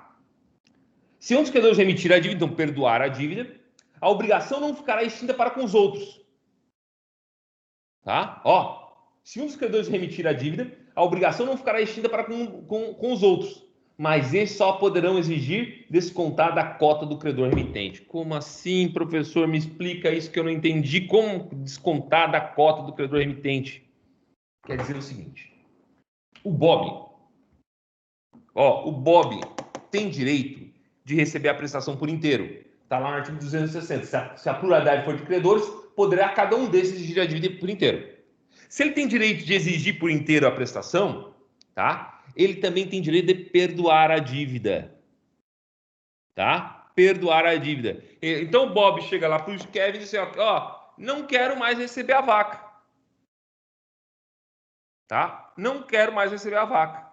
Se um dos credores remitir a dívida, então perdoar a dívida, a obrigação não ficará extinta para com os outros. Tá? Ó, se um dos credores remitir a dívida, a obrigação não ficará extinta para com os outros, mas esses só poderão exigir descontar da cota do credor remitente. Como assim, professor? Me explica isso que eu não entendi. Como descontar da cota do credor remitente? Quer dizer o seguinte, o Bob tem direito de receber a prestação por inteiro. Está lá no artigo 260. Se a pluralidade for de credores, poderá cada um desses exigir a dívida por inteiro. Se ele tem direito de exigir por inteiro a prestação, tá? Ele também tem direito de perdoar a dívida. Tá? Perdoar a dívida. Então o Bob chega lá para o Kevin e diz assim, ó, não quero mais receber a vaca. Tá? Não quero mais receber a vaca.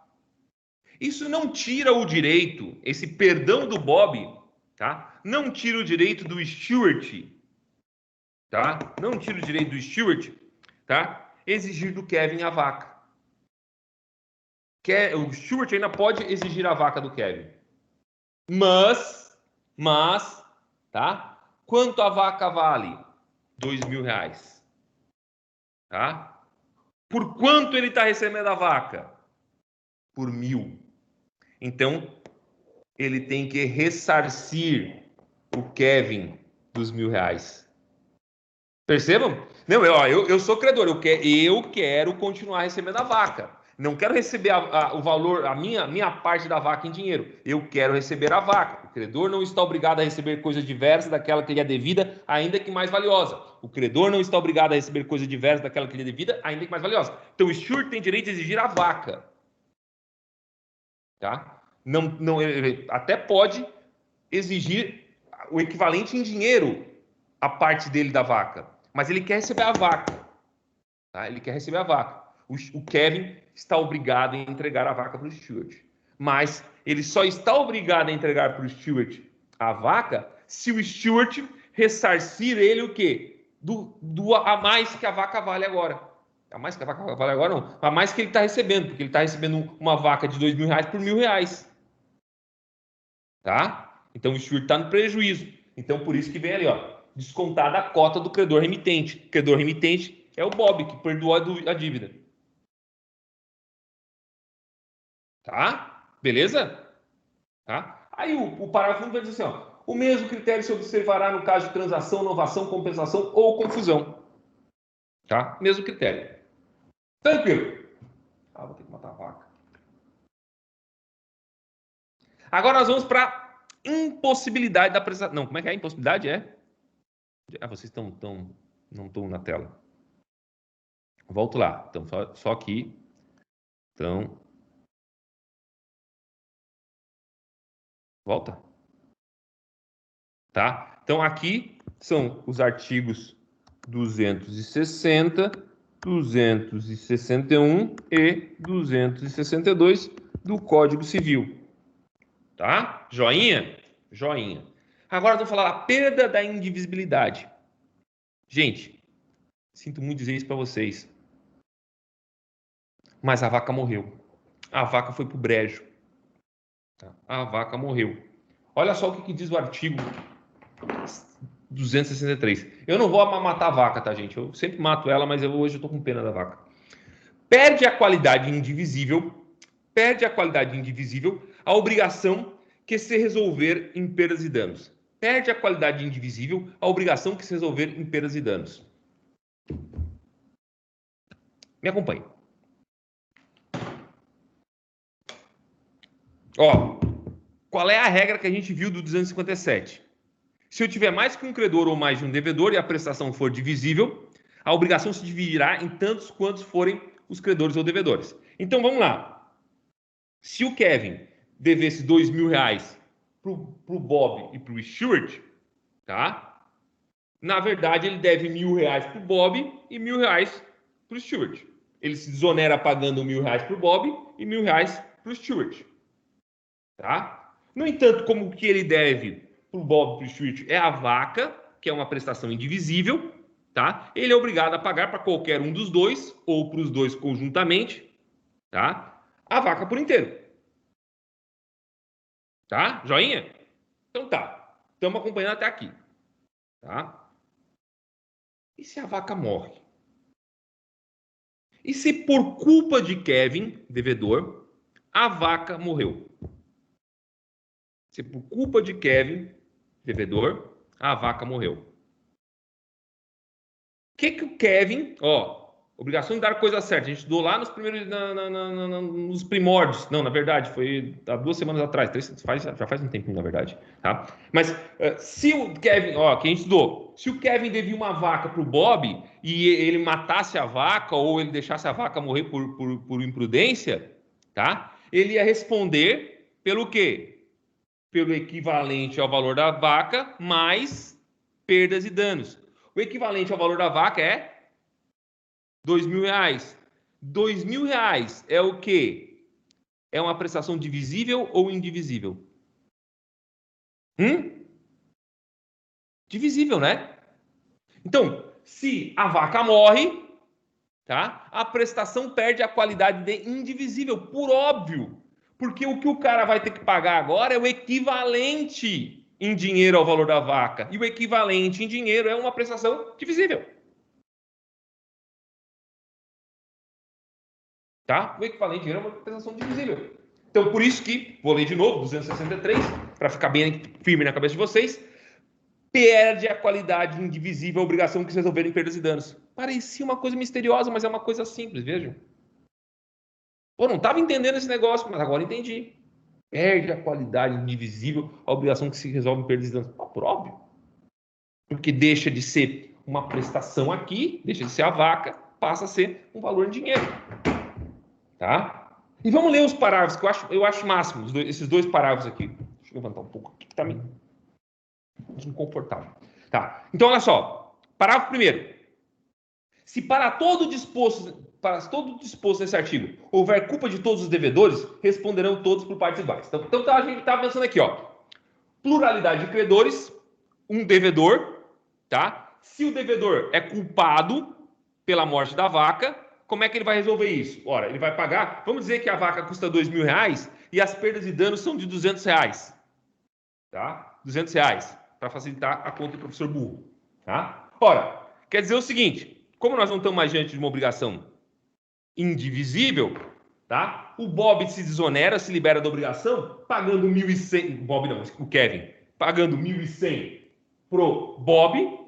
Isso não tira o direito, esse perdão do Bob, tá? Não tira o direito do Stewart, tá? Não tira o direito do Stewart, tá? Exigir do Kevin a vaca. O Stewart ainda pode exigir a vaca do Kevin. Mas, tá? Quanto a vaca vale? R$2.000. Tá? Por quanto ele está recebendo a vaca? Por 1.000. Então, ele tem que ressarcir o Kevin dos R$1.000. Percebam? Não, eu sou credor, eu quero continuar recebendo a vaca. Não quero receber o valor, a minha parte da vaca em dinheiro. Eu quero receber a vaca. O credor não está obrigado a receber coisa diversa daquela que lhe é devida, ainda que mais valiosa. O credor não está obrigado a receber coisa diversa daquela que lhe é devida, ainda que mais valiosa. Então, o steward tem direito a exigir a vaca. Tá? Ele até pode exigir o equivalente em dinheiro a parte dele da vaca. Mas ele quer receber a vaca. Tá? Ele quer receber a vaca. O Kevin está obrigado a entregar a vaca para o steward. Mas ele só está obrigado a entregar para o steward a vaca se o steward ressarcir ele o quê? A mais que a vaca vale agora. A mais que a vaca vale agora, não. A mais que ele está recebendo, porque ele está recebendo uma vaca de R$2.000 por R$1.000. Tá? Então o steward está no prejuízo. Então por isso que vem ali, ó, descontada a cota do credor remitente. O credor remitente é o Bob, que perdoou a dívida. Tá? Beleza? Tá? Aí o parágrafo vai dizer assim, ó, o mesmo critério se observará no caso de transação, novação, compensação ou confusão. Tá? Mesmo critério. Tranquilo. Vou ter que matar a vaca. Agora nós vamos para impossibilidade da prestação. Não, como é que é? Impossibilidade vocês não estão na tela. Volto lá. Então, só aqui. Então, volta. Tá? Então, aqui são os artigos 260, 261 e 262 do Código Civil. Tá? Joinha? Joinha. Agora, vamos falar da perda da indivisibilidade. Gente, sinto muito dizer isso para vocês. Mas a vaca morreu. A vaca foi pro brejo. A vaca morreu. Olha só o que diz o artigo 263. Eu não vou matar a vaca, tá, gente? Eu sempre mato ela, mas hoje eu tô com pena da vaca. Perde a qualidade indivisível a obrigação que se resolver em perdas e danos. Perde a qualidade indivisível a obrigação que se resolver em perdas e danos. Me acompanhe. Ó, qual é a regra que a gente viu do 257? Se eu tiver mais que um credor ou mais de um devedor e a prestação for divisível, a obrigação se dividirá em tantos quantos forem os credores ou devedores. Então, vamos lá. Se o Kevin devesse R$2.000 para o Bob e para o Stewart, tá? Na verdade, ele deve R$1.000 para o Bob e R$1.000 para o Stewart. Ele se desonera pagando R$1.000 para o Bob e R$1.000 para o Stewart. Tá? No entanto, como que ele deve para o Bob e para o Stewart é a vaca, que é uma prestação indivisível, tá? Ele é obrigado a pagar para qualquer um dos dois, ou para os dois conjuntamente, tá? A vaca por inteiro. Tá? Joinha? Então tá. Estamos acompanhando até aqui. Tá? E se a vaca morre? E se por culpa de Kevin, devedor, a vaca morreu? Se por culpa de Kevin, devedor, a vaca morreu. O que o Kevin, obrigação de dar a coisa certa, a gente estudou lá nos primeiros, nos primórdios, não, na verdade, foi há 2 semanas atrás, já faz um tempinho, na verdade, tá? Mas se o Kevin, que a gente estudou, se o Kevin devia uma vaca para o Bob e ele matasse a vaca ou ele deixasse a vaca morrer por imprudência, tá? Ele ia responder pelo quê? Pelo equivalente ao valor da vaca mais perdas e danos. O equivalente ao valor da vaca é R$2.000. R$2.000 é o quê? É uma prestação divisível ou indivisível? Divisível, né? Então, se a vaca morre, tá? A prestação perde a qualidade de indivisível, por óbvio. Porque o que o cara vai ter que pagar agora é o equivalente em dinheiro ao valor da vaca. E o equivalente em dinheiro é uma prestação divisível. Tá? O equivalente em dinheiro é uma prestação divisível. Então, por isso que, vou ler de novo, 263, para ficar bem firme na cabeça de vocês, perde a qualidade indivisível a obrigação que se resolver em perdas e danos. Parecia uma coisa misteriosa, mas é uma coisa simples, vejam. Pô, não estava entendendo esse negócio, mas agora entendi. Perde a qualidade indivisível, a obrigação que se resolve em perdas e danos. Por óbvio. Porque deixa de ser uma prestação aqui, deixa de ser a vaca, passa a ser um valor em dinheiro. Tá? E vamos ler os parágrafos, que eu acho máximo, esses dois parágrafos aqui. Deixa eu levantar um pouco aqui, que tá meio desconfortável. Tá. Então, olha só. Parágrafo primeiro. Se para todo disposto nesse artigo houver culpa de todos os devedores, responderão todos por partes iguais. Então a gente estava pensando aqui, ó. Pluralidade de credores, um devedor, tá? Se o devedor é culpado pela morte da vaca, como é que ele vai resolver isso? Ora, ele vai pagar, vamos dizer que a vaca custa R$2.000 e as perdas e danos são de R$200, tá? R$200, para facilitar a conta do professor burro, tá? Ora, quer dizer o seguinte, como nós não estamos mais diante de uma obrigação indivisível, tá? O Bob se desonera, se libera da obrigação, pagando 1.100, Bob não, o Kevin, pagando 1.100 pro Bob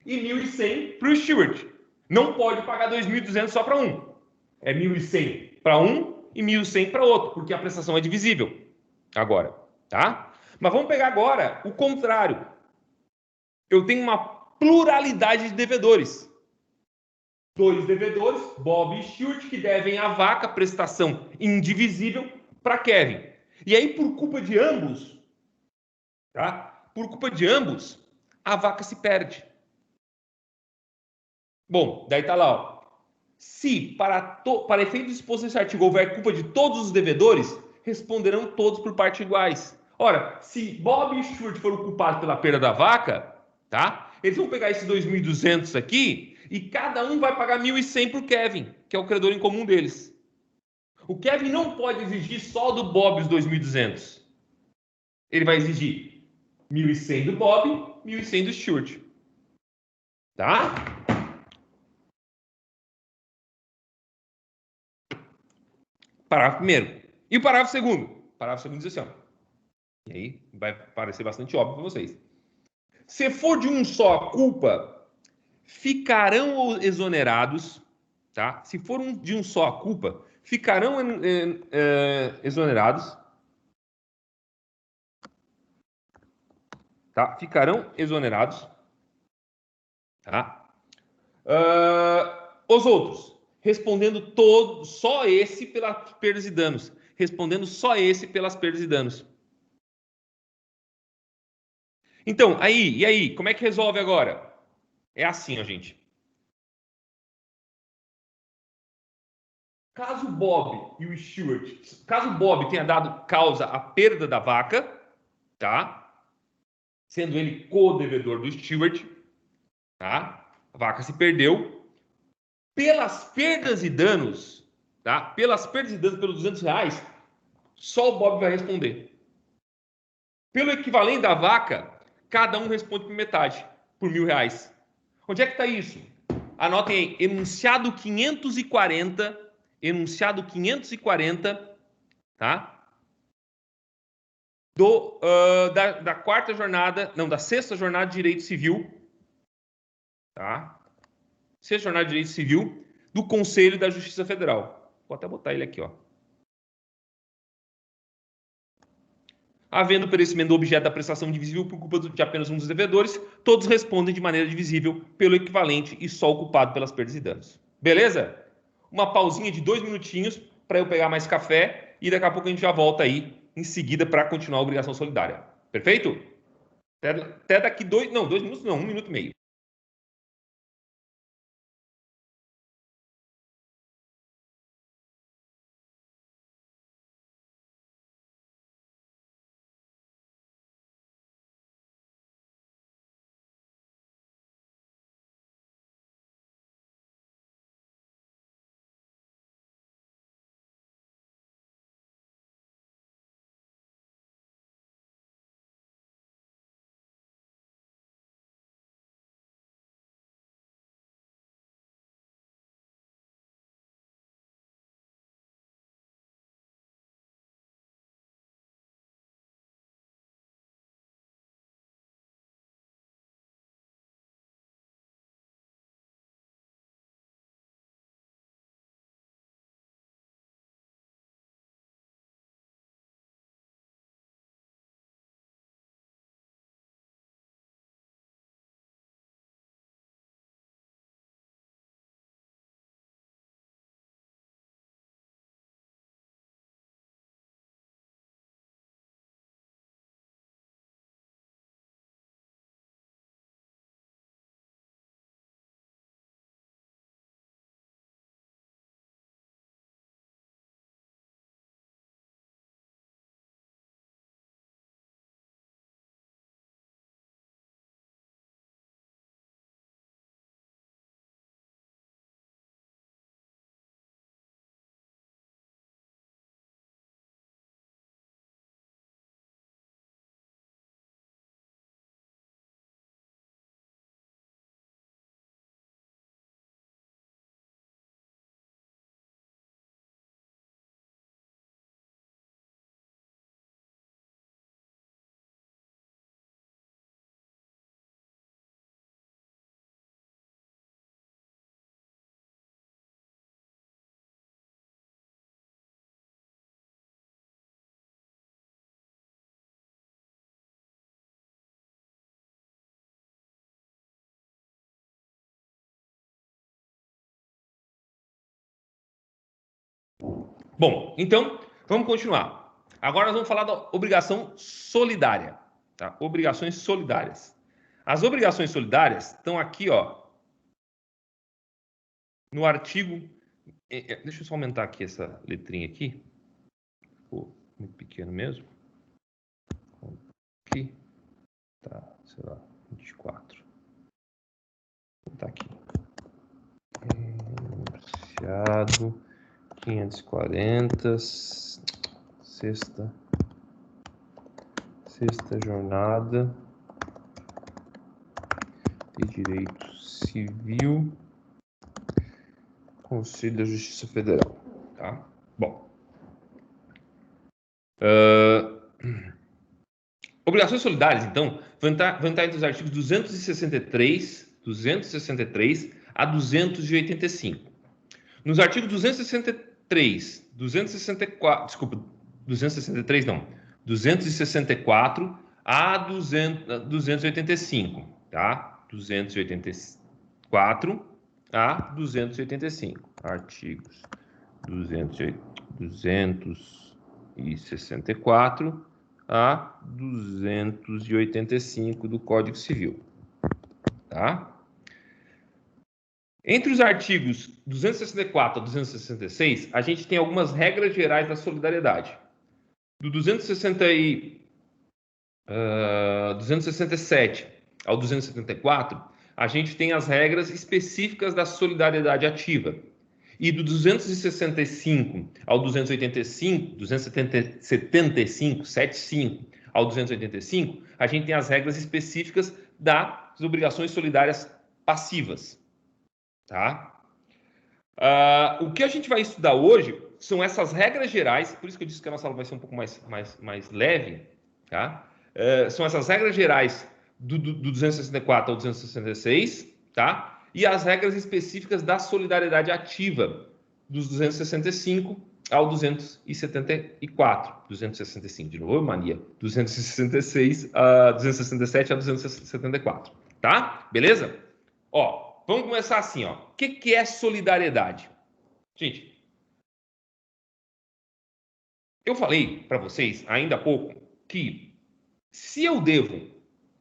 e 1.100 pro Stewart. Não pode pagar 2.200 só para um. É 1.100 para um e 1.100 para outro, porque a prestação é divisível. Agora, tá? Mas vamos pegar agora o contrário. Eu tenho uma pluralidade de devedores. 2 devedores, Bob e Stewart, que devem a vaca, prestação indivisível, para Kevin. E aí, por culpa de ambos, tá? Por culpa de ambos, a vaca se perde. Bom, daí tá lá, ó. Se para efeito disposto nesse artigo houver culpa de todos os devedores, responderão todos por partes iguais. Ora, se Bob e Stewart foram culpados pela perda da vaca, tá? Eles vão pegar esses 2.200 aqui e cada um vai pagar 1.100 para o Kevin, que é o credor em comum deles. O Kevin não pode exigir só do Bob os 2.200. Ele vai exigir 1.100 do Bob, 1.100 do Stewart. Tá? Parágrafo primeiro. E o parágrafo segundo? O parágrafo segundo diz assim, ó. E aí vai parecer bastante óbvio para vocês. Se for de um só a culpa, ficarão exonerados, tá? Se for de um só a culpa, ficarão exonerados, tá? Ficarão exonerados, tá? Os outros, respondendo só esse pelas perdas e danos, respondendo só esse pelas perdas e danos. Então, e aí, como é que resolve agora? É assim, ó, gente. Caso o Bob e o Stewart, caso o Bob tenha dado causa à perda da vaca, tá? Sendo ele co-devedor do Stewart, tá? A vaca se perdeu. Pelas perdas e danos, tá? Pelas perdas e danos, pelos R$200, só o Bob vai responder. Pelo equivalente da vaca, cada um responde por metade, por R$1.000. Onde é que está isso? Anotem aí, enunciado 540, tá? Da quarta jornada, não, da sexta jornada de Direito Civil, tá? Sexta jornada de Direito Civil do Conselho da Justiça Federal. Vou até botar ele aqui, ó. Havendo perecimento do objeto da prestação divisível por culpa de apenas um dos devedores, todos respondem de maneira divisível pelo equivalente e só o culpado pelas perdas e danos. Beleza? Uma pausinha de 2 minutinhos para eu pegar mais café e daqui a pouco a gente já volta aí em seguida para continuar a obrigação solidária. Perfeito? Até daqui 2 minutos não, 1 minuto e meio. Bom, então, vamos continuar. Agora nós vamos falar da obrigação solidária. Tá? Obrigações solidárias. As obrigações solidárias estão aqui, ó, no artigo... Deixa eu só aumentar aqui essa letrinha aqui. Ficou muito pequeno mesmo. Aqui. Tá, sei lá, 24. Vou botar aqui. Enunciado 540, sexta jornada de direito civil, Conselho da Justiça Federal, tá? Bom. Obrigações solidárias, então, vão estar entre os artigos 263 a 285. Nos artigos 263, 264 a 285, tá? 284 a 285. Artigos 264 a 285 do Código Civil, tá? Entre os artigos 264 a 266, a gente tem algumas regras gerais da solidariedade. Do 267 ao 274, a gente tem as regras específicas da solidariedade ativa. E do 265 ao 275, 75 ao 285, a gente tem as regras específicas das obrigações solidárias passivas. Tá? O que a gente vai estudar hoje são essas regras gerais, por isso que eu disse que a nossa aula vai ser um pouco mais leve, tá? São essas regras gerais do 264 ao 266, tá? E as regras específicas da solidariedade ativa, dos 265 ao 274. 265, de novo, mania. 267 a 274, tá? Beleza? Ó, vamos começar assim, ó. O que é solidariedade? Gente, eu falei para vocês ainda há pouco que se eu devo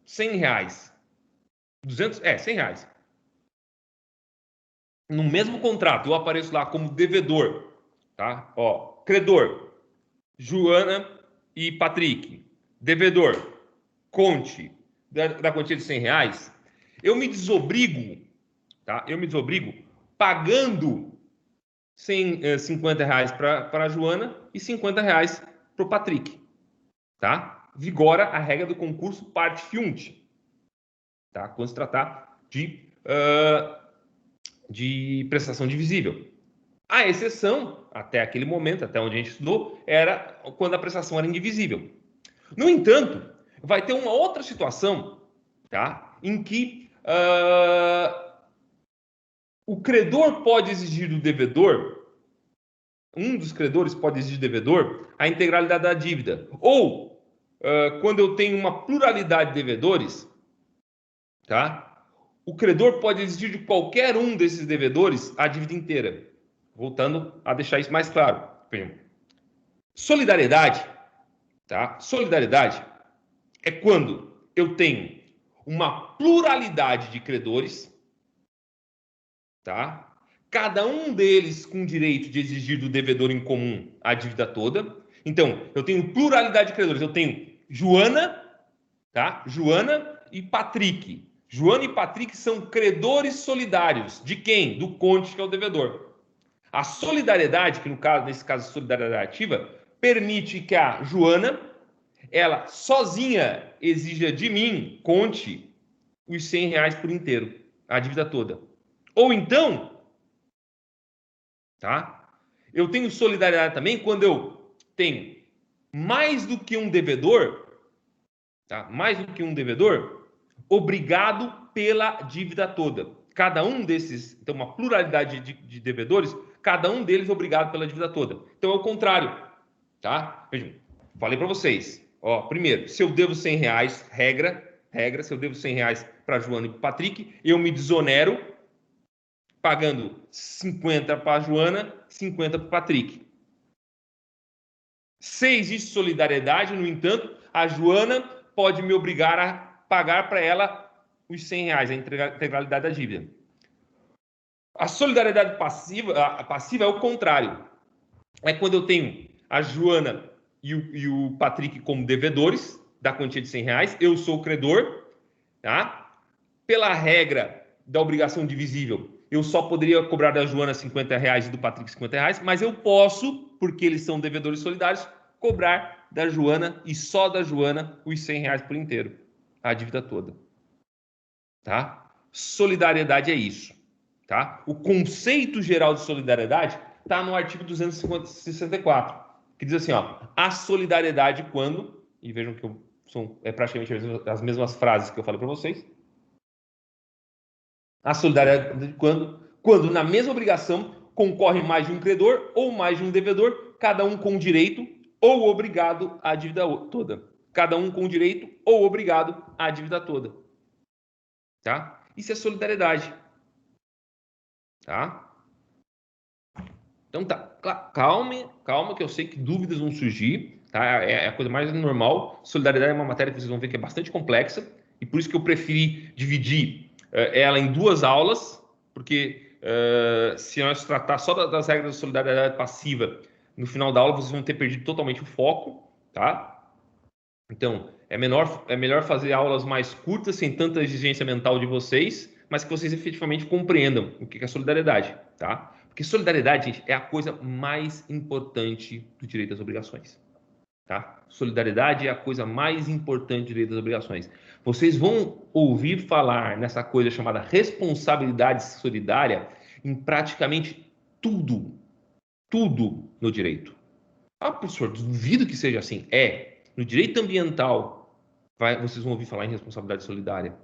100 reais, 100 reais, no mesmo contrato eu apareço lá como devedor, tá? Ó, credor, Joana e Patrick. Devedor, Conte, da quantia de 100 reais, eu me desobrigo, tá? Eu me desobrigo pagando 50 reais para a Joana e 50 reais para o Patrick, tá? Vigora a regra do concurso parte fiunt, tá? Quando se tratar de prestação divisível. A exceção, até aquele momento, até onde a gente estudou, era quando a prestação era indivisível. No entanto, vai ter uma outra situação, tá? Em que o credor pode exigir do devedor, um dos credores pode exigir do devedor a integralidade da dívida. Ou, quando eu tenho uma pluralidade de devedores, tá? O credor pode exigir de qualquer um desses devedores a dívida inteira. Voltando a deixar isso mais claro. Solidariedade, tá? Solidariedade é quando eu tenho uma pluralidade de credores, tá? Cada um deles com direito de exigir do devedor em comum a dívida toda. Então, eu tenho pluralidade de credores. Eu tenho Joana, tá? Joana e Patrick. Joana e Patrick são credores solidários. De quem? Do Conte, que é o devedor. A solidariedade, que nesse caso, a solidariedade ativa, permite que a Joana, ela sozinha exija de mim, Conte, os 100 reais por inteiro, a dívida toda. Ou então, tá? Eu tenho solidariedade também quando eu tenho mais do que um devedor, tá? Mais do que um devedor, obrigado pela dívida toda. Cada um desses, então uma pluralidade de devedores, cada um deles obrigado pela dívida toda. Então é o contrário, tá? Vejam, falei para vocês. Ó, primeiro, se eu devo 100 reais, regra, se eu devo 100 reais para Joana e para Patrick, eu me desonero pagando 50 para a Joana, 50 para o Patrick. Se existe solidariedade, no entanto, a Joana pode me obrigar a pagar para ela os R$100, a integralidade da dívida. A solidariedade passiva é o contrário. É quando eu tenho a Joana e o Patrick como devedores da quantia de R$100, eu sou o credor, tá? Pela regra da obrigação divisível, eu só poderia cobrar da Joana R$50 e do Patrick R$50, mas eu posso, porque eles são devedores solidários, cobrar da Joana e só da Joana os R$100 por inteiro, a dívida toda. Tá? Solidariedade é isso. Tá? O conceito geral de solidariedade está no artigo 264, que diz assim, ó, a solidariedade quando, e vejam que são praticamente as mesmas frases que eu falei para vocês, a solidariedade quando na mesma obrigação concorre mais de um credor ou mais de um devedor, cada um com direito ou obrigado à dívida toda. Cada um com direito ou obrigado à dívida toda. Tá? Isso é solidariedade. Tá? Então tá, calma que eu sei que dúvidas vão surgir, tá? É a coisa mais normal. Solidariedade é uma matéria que vocês vão ver que é bastante complexa e por isso que eu preferi dividir ela em 2 aulas, porque se nós tratar só das regras da solidariedade passiva no final da aula, vocês vão ter perdido totalmente o foco, tá? Então, é melhor fazer aulas mais curtas, sem tanta exigência mental de vocês, mas que vocês efetivamente compreendam o que é solidariedade, tá? Porque solidariedade, gente, é a coisa mais importante do direito às obrigações, tá? Solidariedade é a coisa mais importante do direito às obrigações. Vocês vão ouvir falar nessa coisa chamada responsabilidade solidária em praticamente tudo no direito. Ah, professor, duvido que seja assim. No direito ambiental, vocês vão ouvir falar em responsabilidade solidária,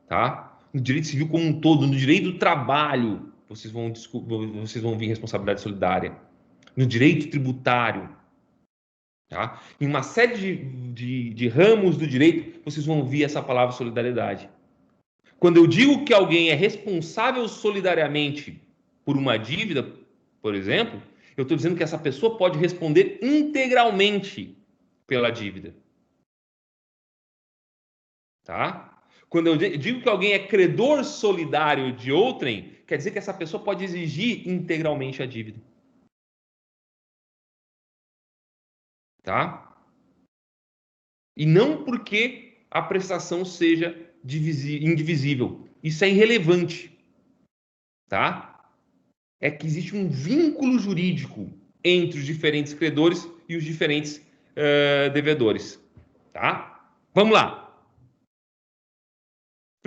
tá? No direito civil como um todo, no direito do trabalho, vocês vão ouvir responsabilidade solidária. No direito tributário, tá? Em uma série de ramos do direito, vocês vão ouvir essa palavra solidariedade. Quando eu digo que alguém é responsável solidariamente por uma dívida, por exemplo, eu estou dizendo que essa pessoa pode responder integralmente pela dívida. Tá? Quando eu digo que alguém é credor solidário de outrem, quer dizer que essa pessoa pode exigir integralmente a dívida. Tá? E não porque a prestação seja indivisível. Isso é irrelevante. Tá? É que existe um vínculo jurídico entre os diferentes credores e os diferentes devedores. Tá? Vamos lá.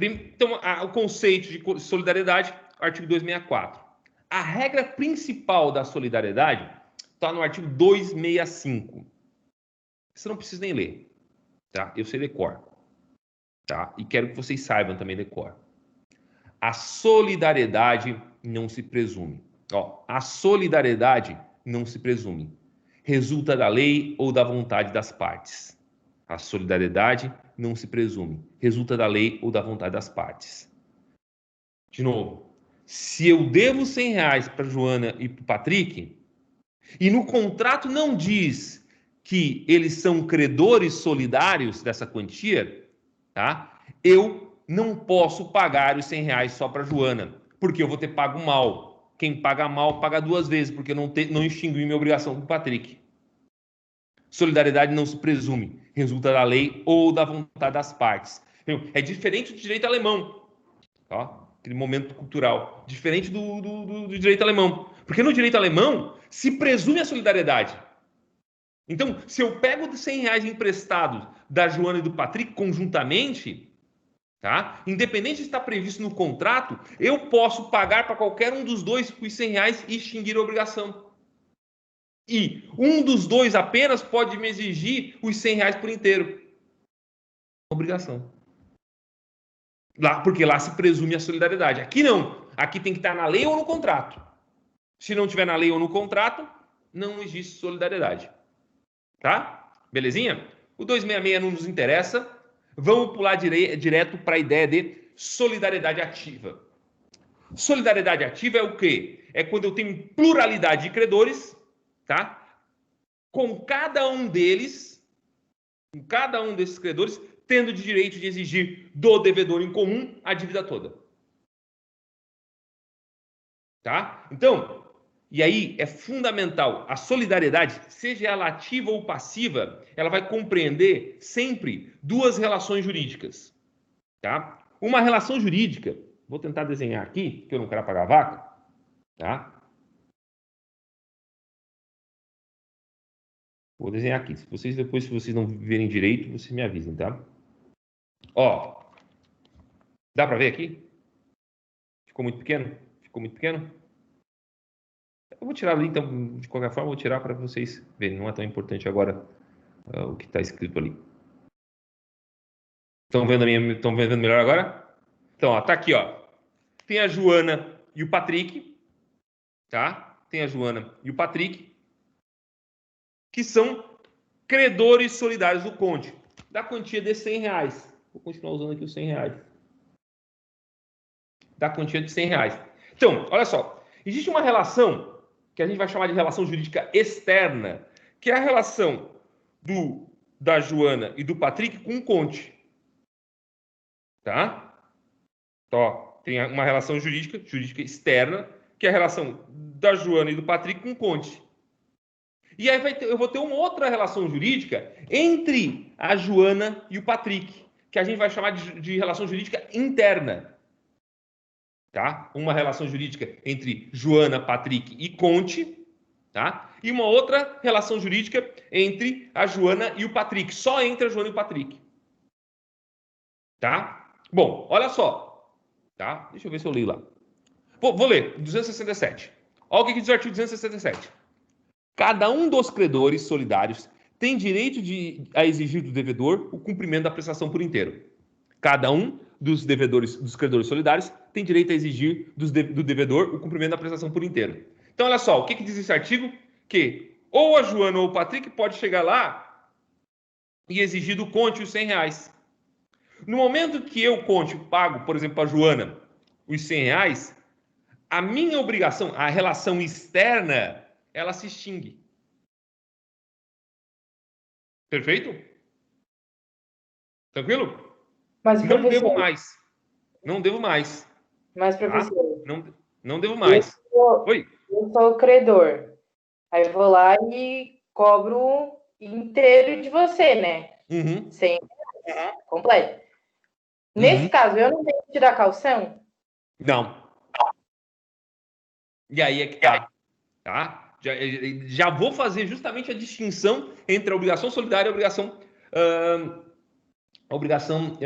Então, o conceito de solidariedade, artigo 264. A regra principal da solidariedade está no artigo 265. Você não precisa nem ler, tá? Eu sei decor, tá? E quero que vocês saibam também decor. A solidariedade não se presume. A solidariedade não se presume. Resulta da lei ou da vontade das partes. A solidariedade não se presume. Resulta da lei ou da vontade das partes. De novo, se eu devo R$100 para Joana e para o Patrick, e no contrato não diz que eles são credores solidários dessa quantia, tá? Eu não posso pagar os R$100 só para Joana, porque eu vou ter pago mal. Quem paga mal, paga 2 vezes, porque eu não extingui minha obrigação com o Patrick. Solidariedade não se presume, resulta da lei ou da vontade das partes. É diferente do direito alemão, tá? Aquele momento cultural, diferente do direito alemão. Porque no direito alemão se presume a solidariedade. Então, se eu pego R$100 emprestados da Joana e do Patrick conjuntamente, tá? Independente de estar previsto no contrato, eu posso pagar para qualquer um dos dois os R$100 e extinguir a obrigação. E um dos dois apenas pode me exigir os R$100 por inteiro. Obrigação. Porque lá se presume a solidariedade. Aqui não. Aqui tem que estar na lei ou no contrato. Se não tiver na lei ou no contrato, não existe solidariedade. Tá? Belezinha? O 266 não nos interessa. Vamos pular direto para a ideia de solidariedade ativa. Solidariedade ativa é o quê? É quando eu tenho pluralidade de credores, tá? com cada um desses credores, tendo de direito de exigir do devedor em comum a dívida toda. Tá? Então, e aí é fundamental, a solidariedade, seja ela ativa ou passiva, ela vai compreender sempre duas relações jurídicas. Tá? Uma relação jurídica, vou tentar desenhar aqui, que eu não quero apagar a vaca, tá? Vou desenhar aqui. Se vocês não verem direito, vocês me avisem, tá? Ó, dá para ver aqui? Ficou muito pequeno? Ficou muito pequeno? Eu vou tirar ali, então, de qualquer forma, eu vou tirar para vocês verem. Não é tão importante agora o que está escrito ali. Estão vendo melhor agora? Então, ó, tá aqui, ó. Tem a Joana e o Patrick, tá? Tem a Joana e o Patrick, que são credores solidários do Conte, da quantia de R$100. Vou continuar usando aqui os R$100. Da quantia de R$100. Então, olha só. Existe uma relação que a gente vai chamar de relação jurídica externa, que é a relação da Joana e do Patrick com o Conte. Tá? Então, ó, tem uma relação jurídica externa, que é a relação da Joana e do Patrick com o Conte. E aí eu vou ter uma outra relação jurídica entre a Joana e o Patrick, que a gente vai chamar de relação jurídica interna. Tá? Uma relação jurídica entre Joana, Patrick e Conte, tá? E uma outra relação jurídica entre a Joana e o Patrick, só entre a Joana e o Patrick. Tá? Bom, olha só. Tá? Deixa eu ver se eu leio lá. Vou ler, 267. Olha o que diz o artigo 267. Cada um dos credores solidários tem direito a exigir do devedor o cumprimento da prestação por inteiro. Cada um dos credores solidários tem direito a exigir do devedor o cumprimento da prestação por inteiro. Então, olha só, o que diz esse artigo? Que ou a Joana ou o Patrick pode chegar lá e exigir do Conte os R$100. No momento que eu, Conte, pago, por exemplo, para a Joana os R$100, a minha obrigação, a relação externa, ela se extingue. Perfeito? Tranquilo? Mas, não devo mais. Não devo mais. Mas, professor... Tá? Não devo mais. Oi? Eu sou credor. Aí eu vou lá e cobro inteiro de você, né? Uhum. Sem completo. Nesse caso, eu não tenho que te dar calção? Não. E aí é que tá. Tá? Já vou fazer justamente a distinção entre a obrigação solidária e a obrigação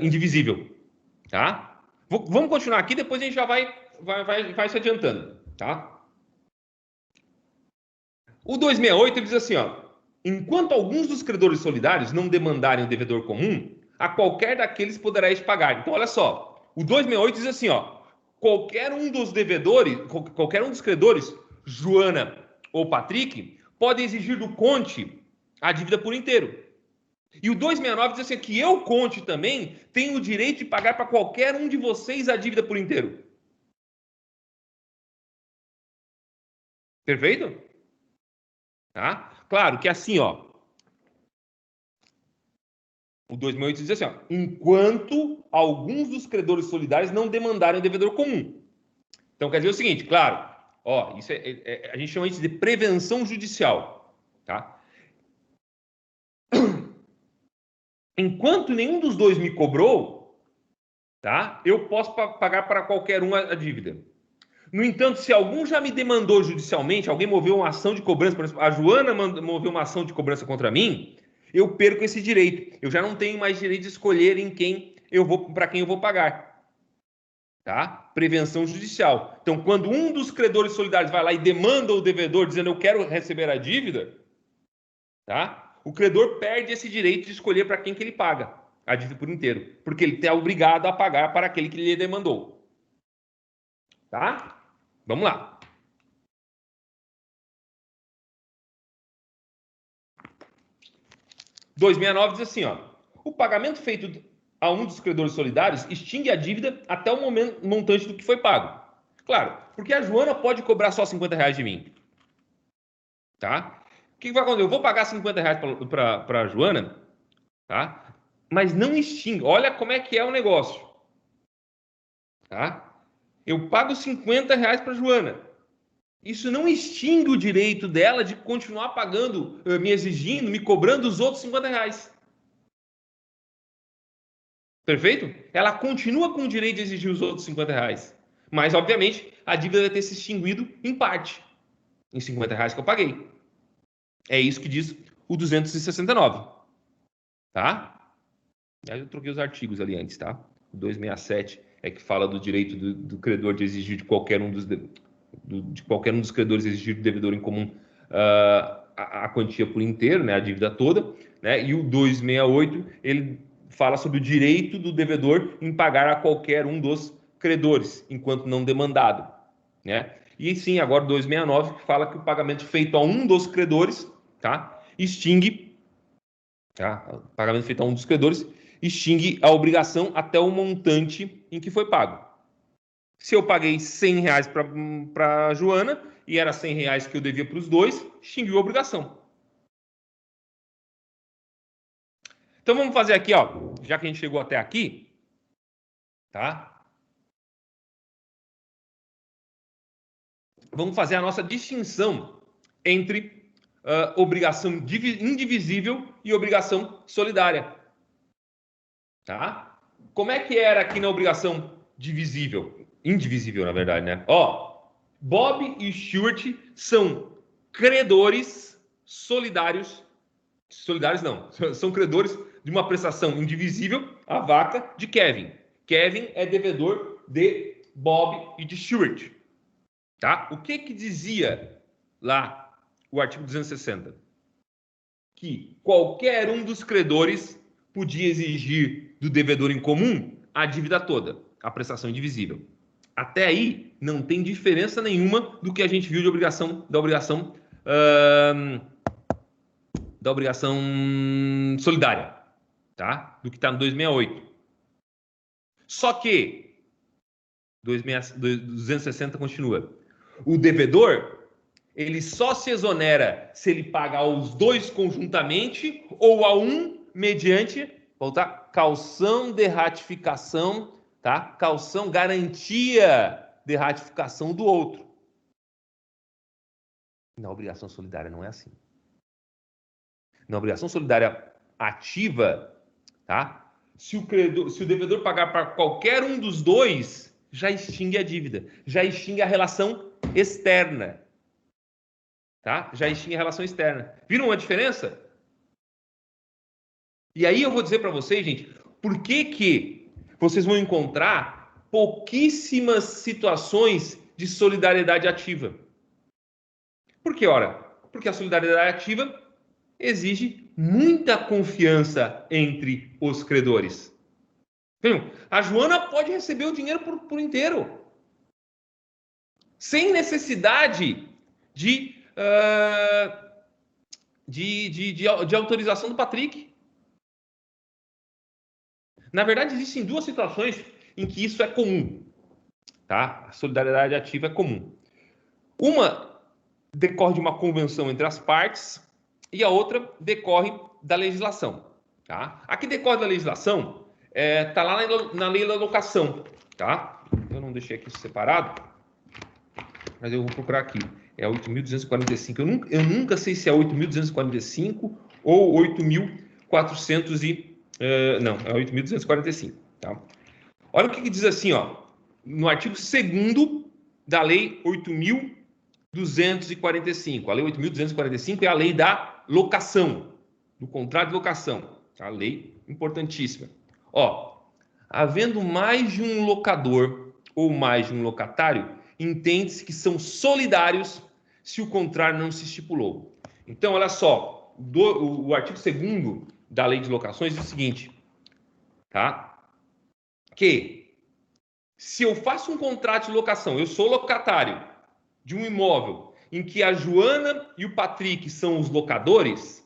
indivisível. Tá? Vamos continuar aqui, depois a gente já vai se adiantando. Tá? O 268 ele diz assim, ó, enquanto alguns dos credores solidários não demandarem o devedor comum, a qualquer daqueles poderá pagar. Então, olha só, o 268 diz assim, ó, qualquer um dos credores, Joana ou Patrick, pode exigir do Conte a dívida por inteiro. E o 269 diz assim, que eu, Conte, também tenho o direito de pagar para qualquer um de vocês a dívida por inteiro. Perfeito? Tá? Claro que assim, ó, o 268 diz assim, ó, enquanto alguns dos credores solidários não demandarem o devedor comum. Então, quer dizer o seguinte, claro, ó, isso a gente chama isso de prevenção judicial, tá? Enquanto nenhum dos dois me cobrou, tá? Eu posso pagar para qualquer um a dívida. No entanto, se algum já me demandou judicialmente, alguém moveu uma ação de cobrança, por exemplo, a Joana moveu uma ação de cobrança contra mim, eu perco esse direito. Eu já não tenho mais direito de escolher para quem eu vou pagar. Tá? Prevenção judicial. Então, quando um dos credores solidários vai lá e demanda o devedor dizendo eu quero receber a dívida, tá? O credor perde esse direito de escolher para quem que ele paga a dívida por inteiro, porque ele é obrigado a pagar para aquele que lhe demandou. Tá? Vamos lá. O 269 diz assim, ó, o pagamento feito a um dos credores solidários extingue a dívida até o montante do que foi pago. Claro, porque a Joana pode cobrar só R$50 de mim. Tá? que vai acontecer? Eu vou pagar 50 reais para a Joana, tá? Mas não extingue. Olha como é que é o negócio. Tá? Eu pago 50 reais para a Joana. Isso não extingue o direito dela de continuar pagando, me exigindo, me cobrando os outros 50 reais. Perfeito? Ela continua com o direito de exigir os outros 50 reais. Mas, obviamente, a dívida vai ter se extinguido em parte. Em 50 reais que eu paguei. É isso que diz o 269. Tá? Eu troquei os artigos ali antes, tá? O 267 é que fala do direito do credor de exigir de qualquer um dos credores exigir do devedor em comum a quantia por inteiro, né? A dívida toda, né? E o 268, ele fala sobre o direito do devedor em pagar a qualquer um dos credores, enquanto não demandado, né? E sim, agora o 269 que fala que o pagamento feito a um dos credores, tá? Extingue, tá? O pagamento feito a um dos credores extingue a obrigação até o montante em que foi pago. Se eu paguei 100 reais para a Joana e era 100 reais que eu devia para os dois, extinguiu a obrigação. Então vamos fazer aqui, ó, já que a gente chegou até aqui, tá? Vamos fazer a nossa distinção entre obrigação indivisível e obrigação solidária. Tá? Como é que era aqui na obrigação indivisível, na verdade, né? Ó, Bob e Stuart são credores solidários não, são credores de uma prestação indivisível, a vaca, de Kevin. Kevin é devedor de Bob e de Stuart. Tá? O que dizia lá o artigo 260? Que qualquer um dos credores podia exigir do devedor em comum a dívida toda, a prestação indivisível. Até aí, não tem diferença nenhuma do que a gente viu de da obrigação solidária, tá? Do que está no 268. Só que 260 continua. O devedor, ele só se exonera se ele paga aos dois conjuntamente ou a um mediante, voltar, caução de ratificação, tá? Caução, garantia de ratificação do outro. Na obrigação solidária não é assim. Na obrigação solidária ativa, tá? Se o devedor pagar para qualquer um dos dois, já extingue a dívida, já extingue a relação externa. Tá? Já extingue a relação externa. Viram a diferença? E aí eu vou dizer para vocês, gente, por que vocês vão encontrar pouquíssimas situações de solidariedade ativa. Por que, ora? Porque a solidariedade ativa exige muita confiança entre os credores. A Joana pode receber o dinheiro por inteiro, sem necessidade de autorização do Patrick. Na verdade, existem duas situações em que isso é comum. Tá? A solidariedade ativa é comum. Uma decorre de uma convenção entre as partes e a outra decorre da legislação. Tá? A que decorre da legislação está lá na lei da locação. Tá? Eu não deixei aqui separado, mas eu vou procurar aqui. É 8.245. Eu nunca sei se é 8.245 ou 8.400 não, é 8.245. Tá? Olha o que diz assim, ó, no artigo 2º da Lei 8.245. A Lei 8.245 é a lei da locação, do contrato de locação. Tá? A lei importantíssima. Ó, havendo mais de um locador ou mais de um locatário, entende-se que são solidários se o contrário não se estipulou. Então, olha só, o artigo 2º da Lei de Locações diz o seguinte, tá? Que se eu faço um contrato de locação, eu sou locatário de um imóvel em que a Joana e o Patrick são os locadores,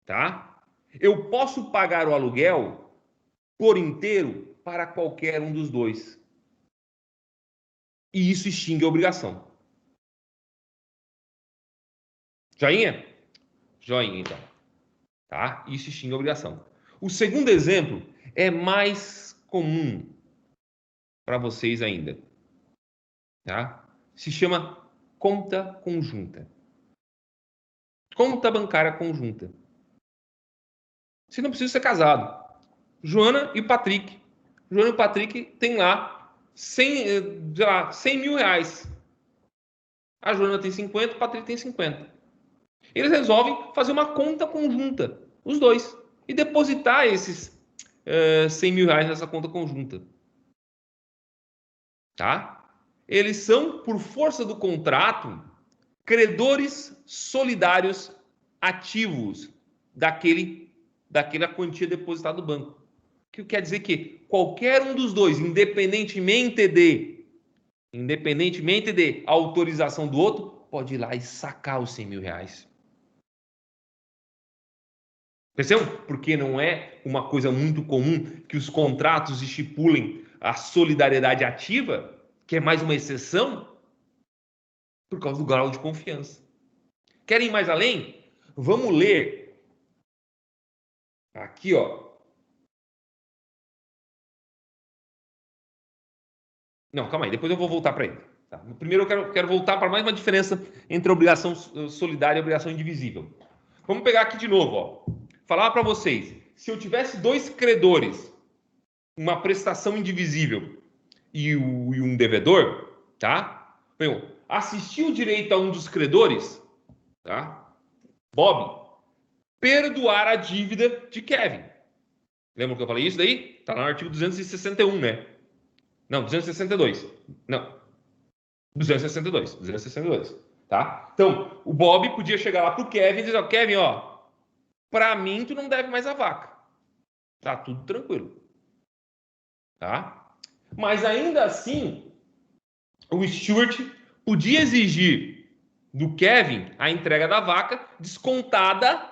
tá? Eu posso pagar o aluguel por inteiro para qualquer um dos dois. E isso extingue a obrigação. Joinha? Joinha, então. Tá? Isso extingue a obrigação. O segundo exemplo é mais comum para vocês ainda. Tá? Se chama conta conjunta. Conta bancária conjunta. Você não precisa ser casado. Joana e Patrick. Joana e Patrick tem lá 100 mil reais. A Joana tem 50, o Patrick tem 50. Eles resolvem fazer uma conta conjunta, os dois, e depositar esses 100 mil reais nessa conta conjunta. Tá? Eles são, por força do contrato, credores solidários ativos daquela quantia depositada no banco. O que quer dizer que qualquer um dos dois, independentemente de autorização do outro, pode ir lá e sacar os 100 mil reais. Percebeu? Porque não é uma coisa muito comum que os contratos estipulem a solidariedade ativa, que é mais uma exceção, por causa do grau de confiança. Querem ir mais além? Vamos ler aqui, ó. Não, calma aí, depois eu vou voltar para ele. Tá? Primeiro eu quero voltar para mais uma diferença entre a obrigação solidária e a obrigação indivisível. Vamos pegar aqui de novo, ó. Falar para vocês, se eu tivesse dois credores, uma prestação indivisível e um devedor, tá? Bem, assistiu direito a um dos credores, tá? Bob, perdoar a dívida de Kevin. Lembra que eu falei isso daí? Tá lá no artigo 261, né? Não, 262. Não. 262, tá? Então, o Bob podia chegar lá pro Kevin e dizer, ó, Kevin, ó, pra mim tu não deve mais a vaca. Tá tudo tranquilo. Tá? Mas ainda assim, o Stuart podia exigir do Kevin a entrega da vaca descontada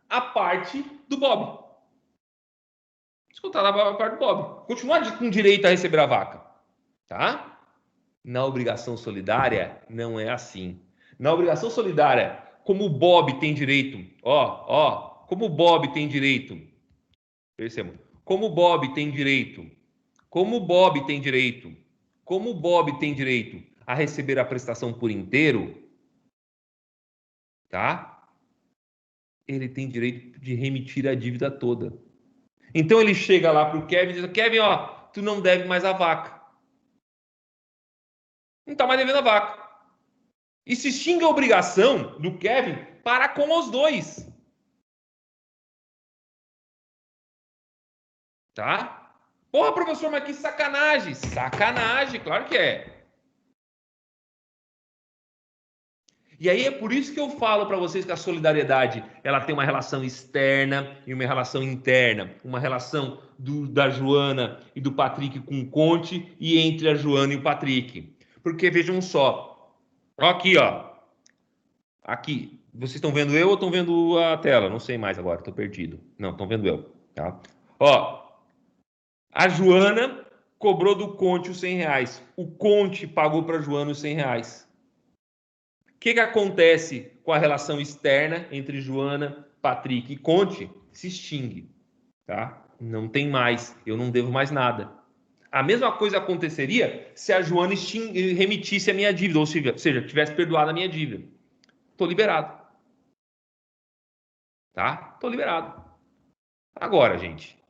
a parte do Bob. Descontada a parte do Bob. Continuar com direito a receber a vaca. Tá? Na obrigação solidária, não é assim. Na obrigação solidária, como o Bob tem direito, como o Bob tem direito, percebam, como o Bob tem direito a receber a prestação por inteiro, tá? Ele tem direito de remitir a dívida toda. Então ele chega lá pro Kevin e diz, Kevin, ó, tu não deve mais a vaca. Não tá mais devendo a vaca. E se extingue a obrigação do Kevin para com os dois. Tá? Porra, professor, mas que sacanagem. Sacanagem, claro que é. E aí é por isso que eu falo para vocês que a solidariedade ela tem uma relação externa e uma relação interna. Uma relação da Joana e do Patrick com o Conte e entre a Joana e o Patrick. Porque vejam só. Aqui, ó. Aqui. Vocês estão vendo eu ou estão vendo a tela? Não sei mais agora, estou perdido. Não, estão vendo eu. Tá? Ó. A Joana cobrou do Conte os 100 reais. O Conte pagou para a Joana os 100 reais. O que acontece com a relação externa entre Joana, Patrick e Conte? Se extingue. Tá? Não tem mais. Eu não devo mais nada. A mesma coisa aconteceria se a Joana remitisse a minha dívida, ou seja, tivesse perdoado a minha dívida. Estou liberado. Tá? Estou liberado. Agora, gente,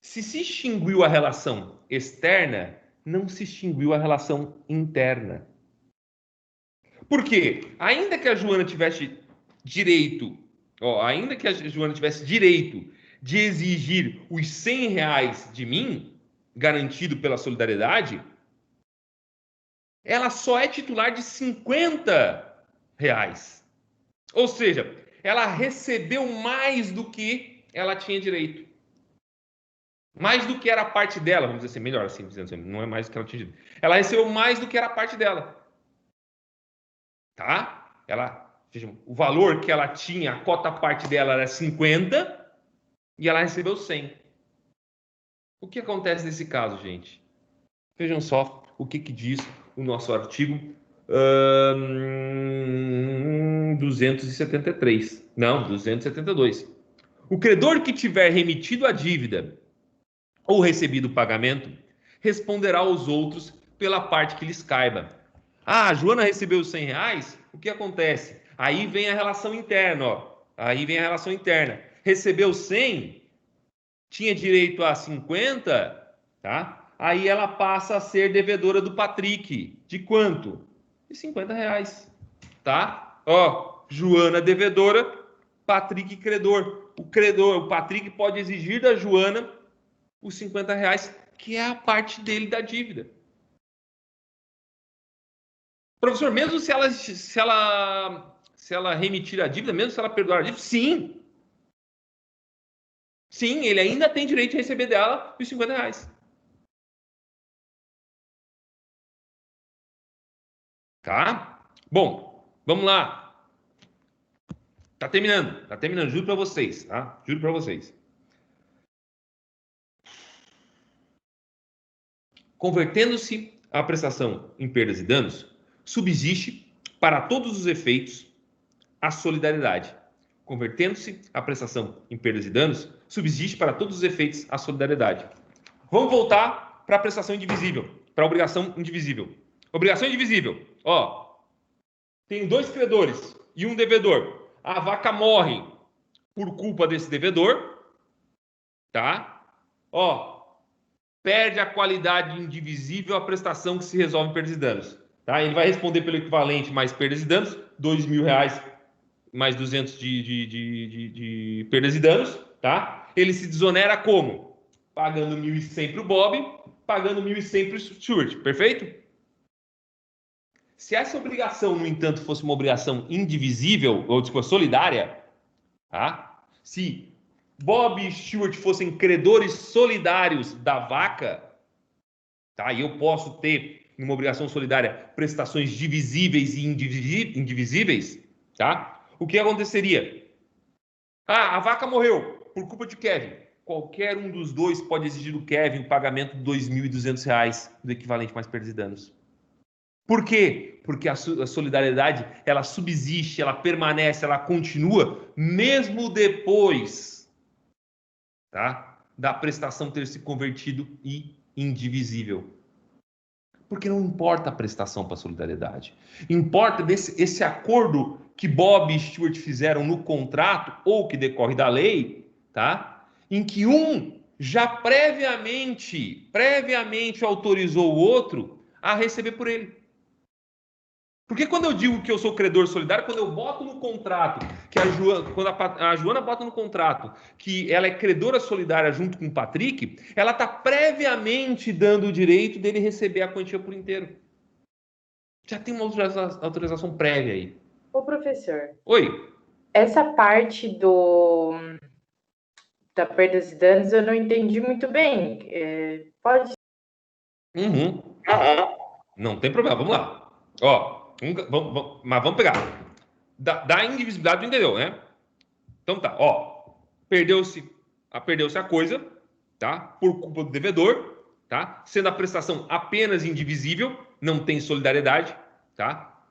se extinguiu a relação externa, não se extinguiu a relação interna. Por quê? Ainda que a Joana tivesse direito de exigir os 100 reais de mim, garantido pela solidariedade, ela só é titular de 50 reais. Ou seja, ela recebeu mais do que ela tinha direito. Mais do que era a parte dela, vamos dizer assim, melhor assim, dizendo assim, não é mais do que ela tinha direito. Ela recebeu mais do que era a parte dela. Tá? Vejam, o valor que ela tinha, a cota parte dela era 50 e ela recebeu 100. O que acontece nesse caso, gente? Vejam só o que diz o nosso artigo 273. Não, 272. O credor que tiver remitido a dívida ou recebido o pagamento, responderá aos outros pela parte que lhes caiba. Ah, a Joana recebeu os R$100, o que acontece? Aí vem a relação interna, ó. Aí vem a relação interna. Recebeu 100, tinha direito a 50, tá? Aí ela passa a ser devedora do Patrick. De quanto? De R$50, tá? Ó, Joana devedora, Patrick credor. O Patrick pode exigir da Joana os R$50, que é a parte dele da dívida. Professor, mesmo se ela remitir a dívida, mesmo se ela perdoar a dívida, sim. Sim, ele ainda tem direito de receber dela os R$50. Tá? Bom, vamos lá. Tá terminando, juro para vocês, tá? Juro para vocês. Convertendo-se a prestação em perdas e danos, subsiste para todos os efeitos a solidariedade. Convertendo-se a prestação em perdas e danos, subsiste para todos os efeitos a solidariedade. Vamos voltar para a prestação indivisível, para a obrigação indivisível. Obrigação indivisível. Ó, tem 2 credores e um devedor. A vaca morre por culpa desse devedor, tá? Ó, perde a qualidade indivisível a prestação que se resolve em perdas e danos. Tá? Ele vai responder pelo equivalente mais perdas e danos, R$2.000 mais 200 de perdas e danos. Tá? Ele se desonera como? Pagando 1.100 para o Bob, pagando 1.100 para o Stuart. Perfeito? Se essa obrigação, no entanto, fosse uma obrigação indivisível, ou desculpa, solidária, tá? Se Bob e Stuart fossem credores solidários da vaca, tá? E eu posso ter, numa obrigação solidária, prestações divisíveis e indivisíveis, tá? O que aconteceria? Ah, a vaca morreu por culpa de Kevin. Qualquer um dos dois pode exigir do Kevin o pagamento de R$2.200 do equivalente mais perdas e danos. Por quê? Porque a solidariedade, ela subsiste, ela permanece, ela continua, mesmo depois, tá, da prestação ter se convertido em indivisível. Porque não importa a prestação para a solidariedade. Importa esse acordo que Bob e Stuart fizeram no contrato, ou que decorre da lei, tá, em que um já previamente autorizou o outro a receber por ele. Porque quando eu digo que eu sou credor solidário, quando eu boto no contrato, que quando a Joana bota no contrato que ela é credora solidária junto com o Patrick, ela está previamente dando o direito dele receber a quantia por inteiro. Já tem uma autorização prévia aí. Ô, professor. Oi. Essa parte da perdas e danos eu não entendi muito bem. Pode? Não tem problema, vamos lá. Ó. Mas vamos pegar. Da indivisibilidade, tu entendeu, né? Então tá, ó. Perdeu-se a coisa, tá? Por culpa do devedor, tá? Sendo a prestação apenas indivisível, não tem solidariedade, tá?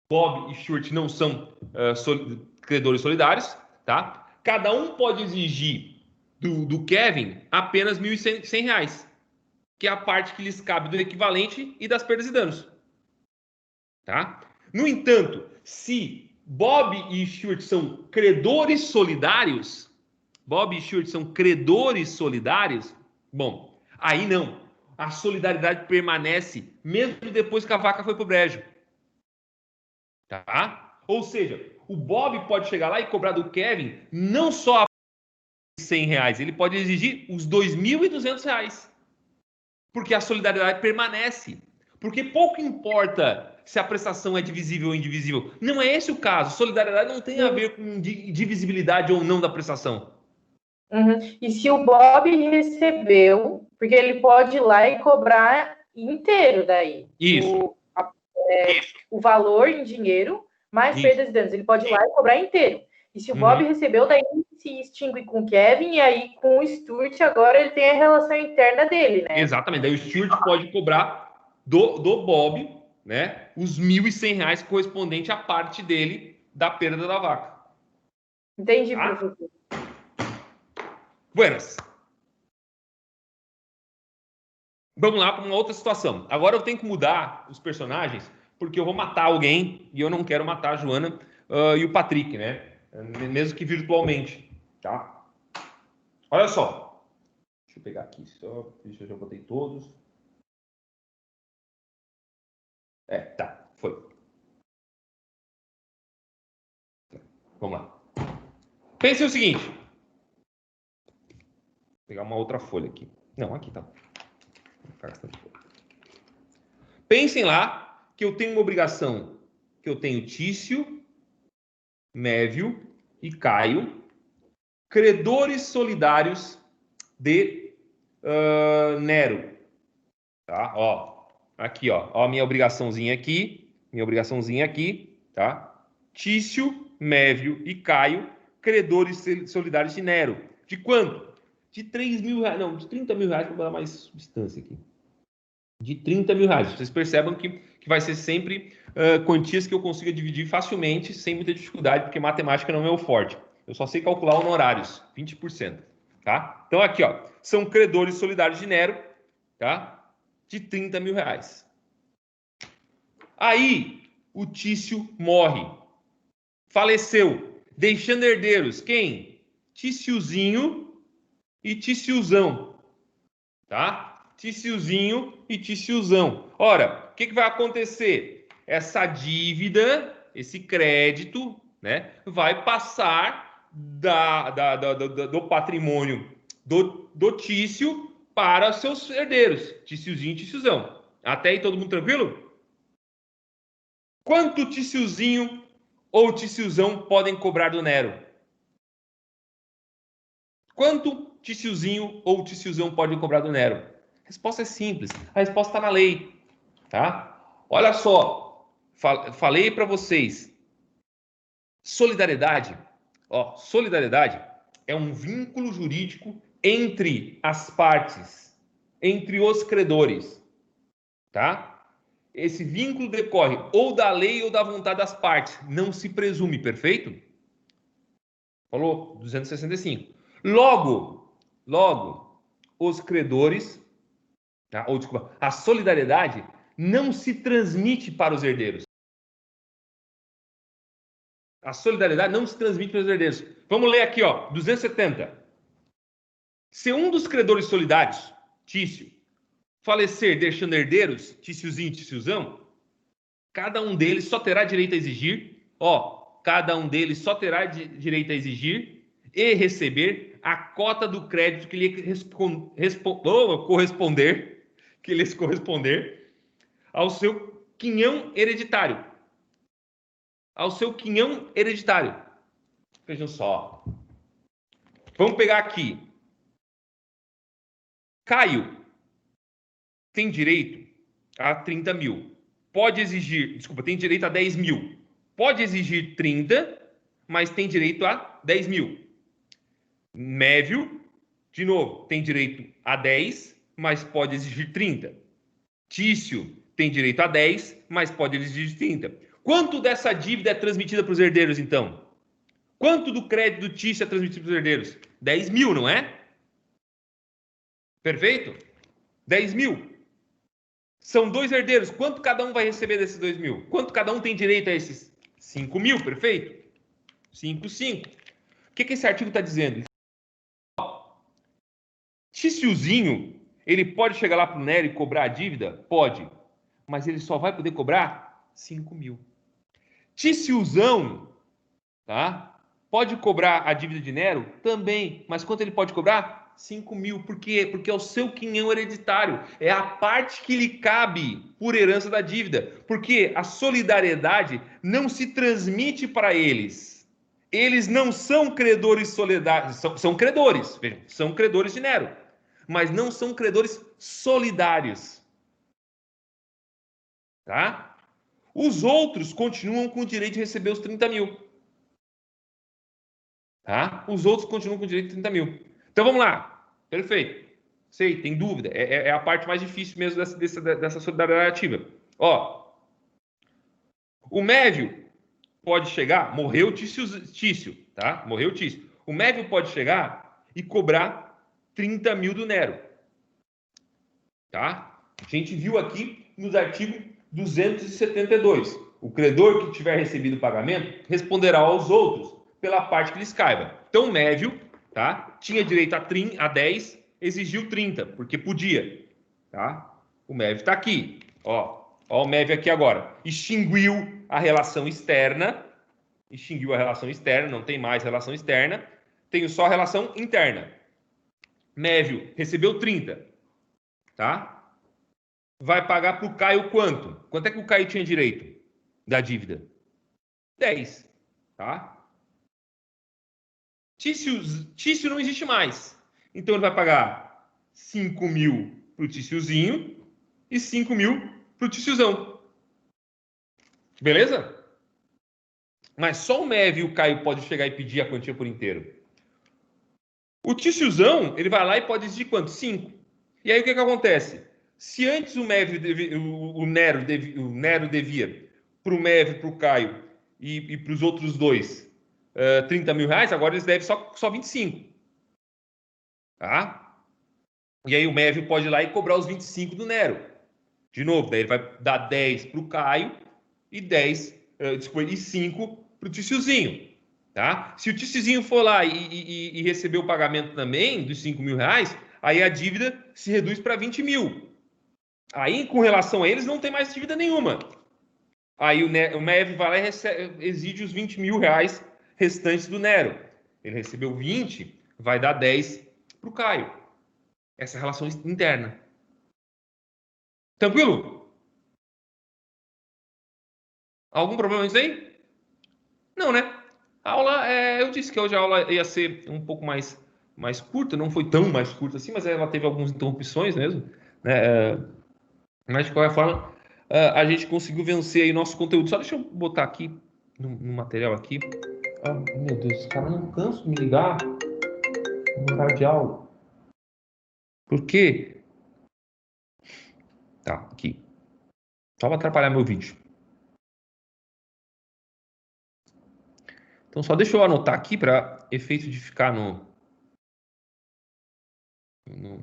Bob e Stuart não são credores solidários, tá? Cada um pode exigir do Kevin apenas R$1.100, que é a parte que lhes cabe do equivalente e das perdas e danos. Tá? No entanto, se Bob e Stuart são credores solidários, bom, aí não. A solidariedade permanece mesmo depois que a vaca foi pro brejo. Tá? Ou seja, o Bob pode chegar lá e cobrar do Kevin não só R$100, ele pode exigir os R$2.200. Porque a solidariedade permanece. Porque pouco importa se a prestação é divisível ou indivisível. Não é esse o caso. Solidariedade não tem a ver com divisibilidade ou não da prestação. E se o Bob recebeu, porque ele pode ir lá e cobrar inteiro daí. Isso. O valor em dinheiro, mais perdas e danos. Ele pode ir lá e cobrar inteiro. E se o Bob recebeu, daí se extingue com o Kevin, e aí com o Stuart, agora ele tem a relação interna dele, né? Exatamente. Daí o Stuart pode cobrar do Bob, né, os R$1.100 correspondente à parte dele da perda da vaca. Entendi, Tá? professor. Buenas. Vamos lá para uma outra situação. Agora eu tenho que mudar os personagens, porque eu vou matar alguém e eu não quero matar a Joana e o Patrick, né? Mesmo que virtualmente, tá? Olha só. Deixa eu pegar aqui só. Deixa eu já botei todos. Tá. Foi. Vamos lá. Pense o seguinte. Vou pegar uma outra folha aqui. Não, aqui tá. Pensem lá que eu tenho uma obrigação, que eu tenho Tício, Mévio e Caio, credores solidários de Nero. Tá? Ó, aqui, ó, minha obrigaçãozinha aqui, tá? Tício, Mévio e Caio, credores solidários de Nero. De quanto? De 3 mil reais, não, de 30 mil reais, para dar mais distância aqui. De 30 mil reais. Vocês percebam que vai ser sempre quantias que eu consiga dividir facilmente, sem muita dificuldade, porque matemática não é meu forte. Eu só sei calcular honorários, 20%. Tá? Então, aqui, ó, são credores solidários de Nero, tá? De 30 mil reais. Aí, o Tício morre. Faleceu. Deixando herdeiros. Quem? Tíciozinho e Tíciozão. Tá? Tíciozinho e Tíciozão. Ora, o que vai acontecer? Essa dívida, esse crédito, né, vai passar do patrimônio do Tício para seus herdeiros, Tíciozinho e Tíciozão. Até aí todo mundo tranquilo? Quanto Tíciozinho ou Tíciozão podem cobrar do Nero? Quanto Tíciozinho ou Tíciozão podem cobrar do Nero? A resposta é simples. A resposta está na lei. Tá? Olha só. Falei para vocês. Solidariedade. Ó, solidariedade é um vínculo jurídico entre as partes, entre os credores. Tá? Esse vínculo decorre ou da lei ou da vontade das partes. Não se presume, perfeito? Falou? 265. Logo, os credores, tá? Ou desculpa, a solidariedade não se transmite para os herdeiros. A solidariedade não se transmite para os herdeiros. Vamos ler aqui, ó, 270. Se um dos credores solidários, Tício, falecer deixando herdeiros, Tíciozinho e Tíciozão, cada um deles só terá direito a exigir, cada um deles só terá direito a exigir e receber a cota do crédito que lhe corresponder ao seu quinhão hereditário. Vejam só. Vamos pegar aqui. Caio tem direito a 30 mil. Tem direito a 10 mil. Pode exigir 30, mas tem direito a 10 mil. Mévio, de novo, tem direito a 10, mas pode exigir 30. Tício tem direito a 10, mas pode exigir 30. Quanto dessa dívida é transmitida para os herdeiros, então? Quanto do crédito do Tício é transmitido para os herdeiros? 10 mil, não é? Perfeito? 10 mil. São 2 herdeiros. Quanto cada um vai receber desses 2 mil? Quanto cada um tem direito a esses 5 mil? Perfeito? 5. O que esse artigo está dizendo? Tíciozinho, ele pode chegar lá para o Nero e cobrar a dívida? Pode. Mas ele só vai poder cobrar 5 mil. Tíciozão, tá? Pode cobrar a dívida de Nero? Também. Mas quanto ele pode cobrar? 5 mil. Por quê? Porque é o seu quinhão hereditário. É a parte que lhe cabe por herança da dívida. Porque a solidariedade não se transmite para eles. Eles não são credores solidários. São credores. Vejam, são credores de Nero. Mas não são credores solidários. Tá? Os outros continuam com o direito de receber os 30 mil. Tá? Os outros continuam com o direito de 30 mil. Então vamos lá. Perfeito. Sei, tem dúvida. É a parte mais difícil mesmo dessa solidariedade ativa. Ó, o Mévio pode chegar, morreu o Tício, tá? Morreu o Tício. O Mévio pode chegar e cobrar 30 mil do Nero, tá? A gente viu aqui nos artigos 272. O credor que tiver recebido o pagamento responderá aos outros pela parte que lhes caiba. Então, o Mévio, tá? Tinha direito a 10, exigiu 30, porque podia, tá? O Mévio está aqui, ó o Mévio aqui agora. Extinguiu a relação externa, não tem mais relação externa, tenho só relação interna. Mévio recebeu 30, tá? Vai pagar para o Caio quanto? Quanto é que o Caio tinha direito da dívida? 10, tá? Tício não existe mais. Então ele vai pagar 5 mil para o Tíciozinho e 5 mil para o Tíciozão. Beleza? Mas só o Mévio e o Caio pode chegar e pedir a quantia por inteiro. O Tíciozão, ele vai lá e pode exigir quanto? 5. E aí o que acontece? Se antes o Nero devia para o Mévio, para o Caio e para os outros dois 30 mil reais, agora eles devem só 25. Tá? E aí o Mévio pode ir lá e cobrar os 25 do Nero. De novo, daí ele vai dar 10 para o Caio e 5 para o Tíciozinho. Tá? Se o Tíciozinho for lá e receber o pagamento também dos 5 mil reais, aí a dívida se reduz para 20 mil. Aí, com relação a eles, não tem mais dívida nenhuma. Aí o Mévio vai lá e exige os 20 mil reais restantes do Nero. Ele recebeu 20, vai dar 10 para o Caio. Essa é a relação interna. Tranquilo? Algum problema nisso aí? Não, né? A aula, eu disse que hoje a aula ia ser um pouco mais curta, não foi tão mais curta assim, mas ela teve algumas interrupções mesmo, né? Mas de qualquer forma, a gente conseguiu vencer aí nosso conteúdo. Só deixa eu botar aqui no material aqui. Ah, meu Deus, esse cara não cansa de me ligar no horário de aula. Por quê? Tá, aqui. Só para atrapalhar meu vídeo. Então, só deixa eu anotar aqui para efeito de ficar no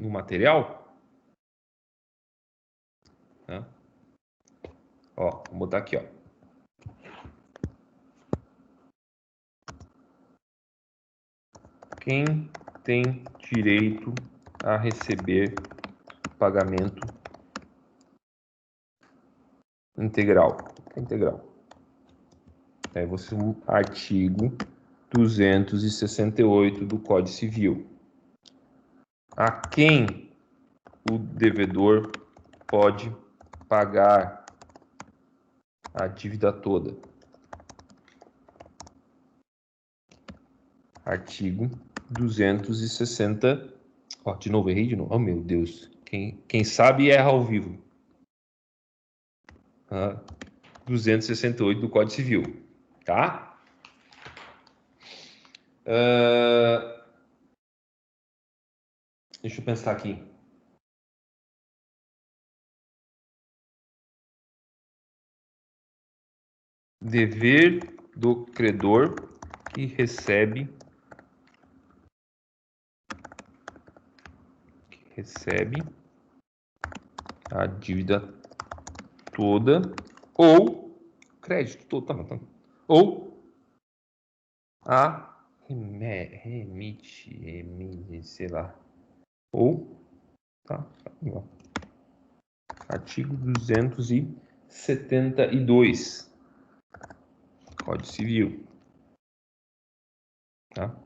material. Tá? Ó, vou botar aqui, ó. Quem tem direito a receber pagamento integral? É você um artigo 268 do Código Civil. A quem o devedor pode pagar a dívida toda? Artigo 260. Ó, de novo, errei de novo. Oh, meu Deus. Quem sabe erra ao vivo. 268 do Código Civil. Tá? Deixa eu pensar aqui. Dever do credor que recebe a dívida toda ou crédito todo, tá. Ou a remite, sei lá. Ou, tá? Artigo 272, Código Civil, tá?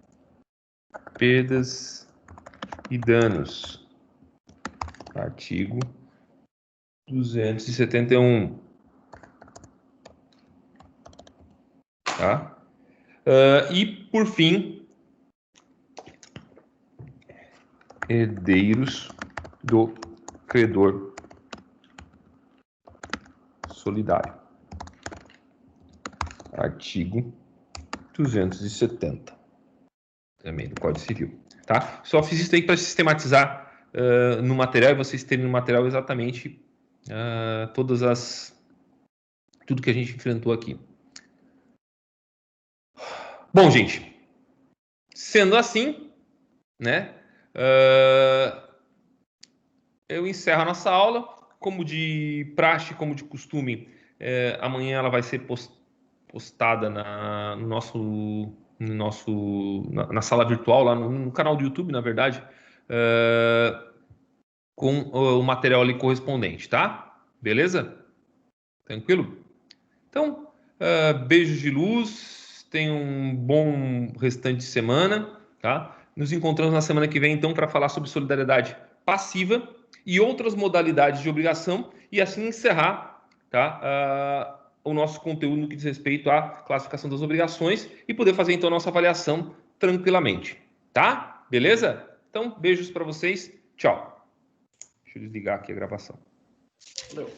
Perdas e danos. Artigo 271, tá? E, por fim, herdeiros do credor solidário. Artigo 270, também do Código Civil, tá? Só fiz isso aí para sistematizar no material e vocês terem no material exatamente tudo que a gente enfrentou aqui. Bom, gente, sendo assim, né, eu encerro a nossa aula. Como de praxe, como de costume, amanhã ela vai ser postada na sala virtual, lá no canal do YouTube, na verdade, com o material ali correspondente, tá? Beleza? Tranquilo? Então, beijos de luz, tenham um bom restante de semana, tá? Nos encontramos na semana que vem, então, para falar sobre solidariedade passiva e outras modalidades de obrigação, e assim encerrar, tá? O nosso conteúdo no que diz respeito à classificação das obrigações e poder fazer, então, a nossa avaliação tranquilamente, tá? Beleza? Então, beijos para vocês, tchau. Deixa eu desligar aqui a gravação. Valeu.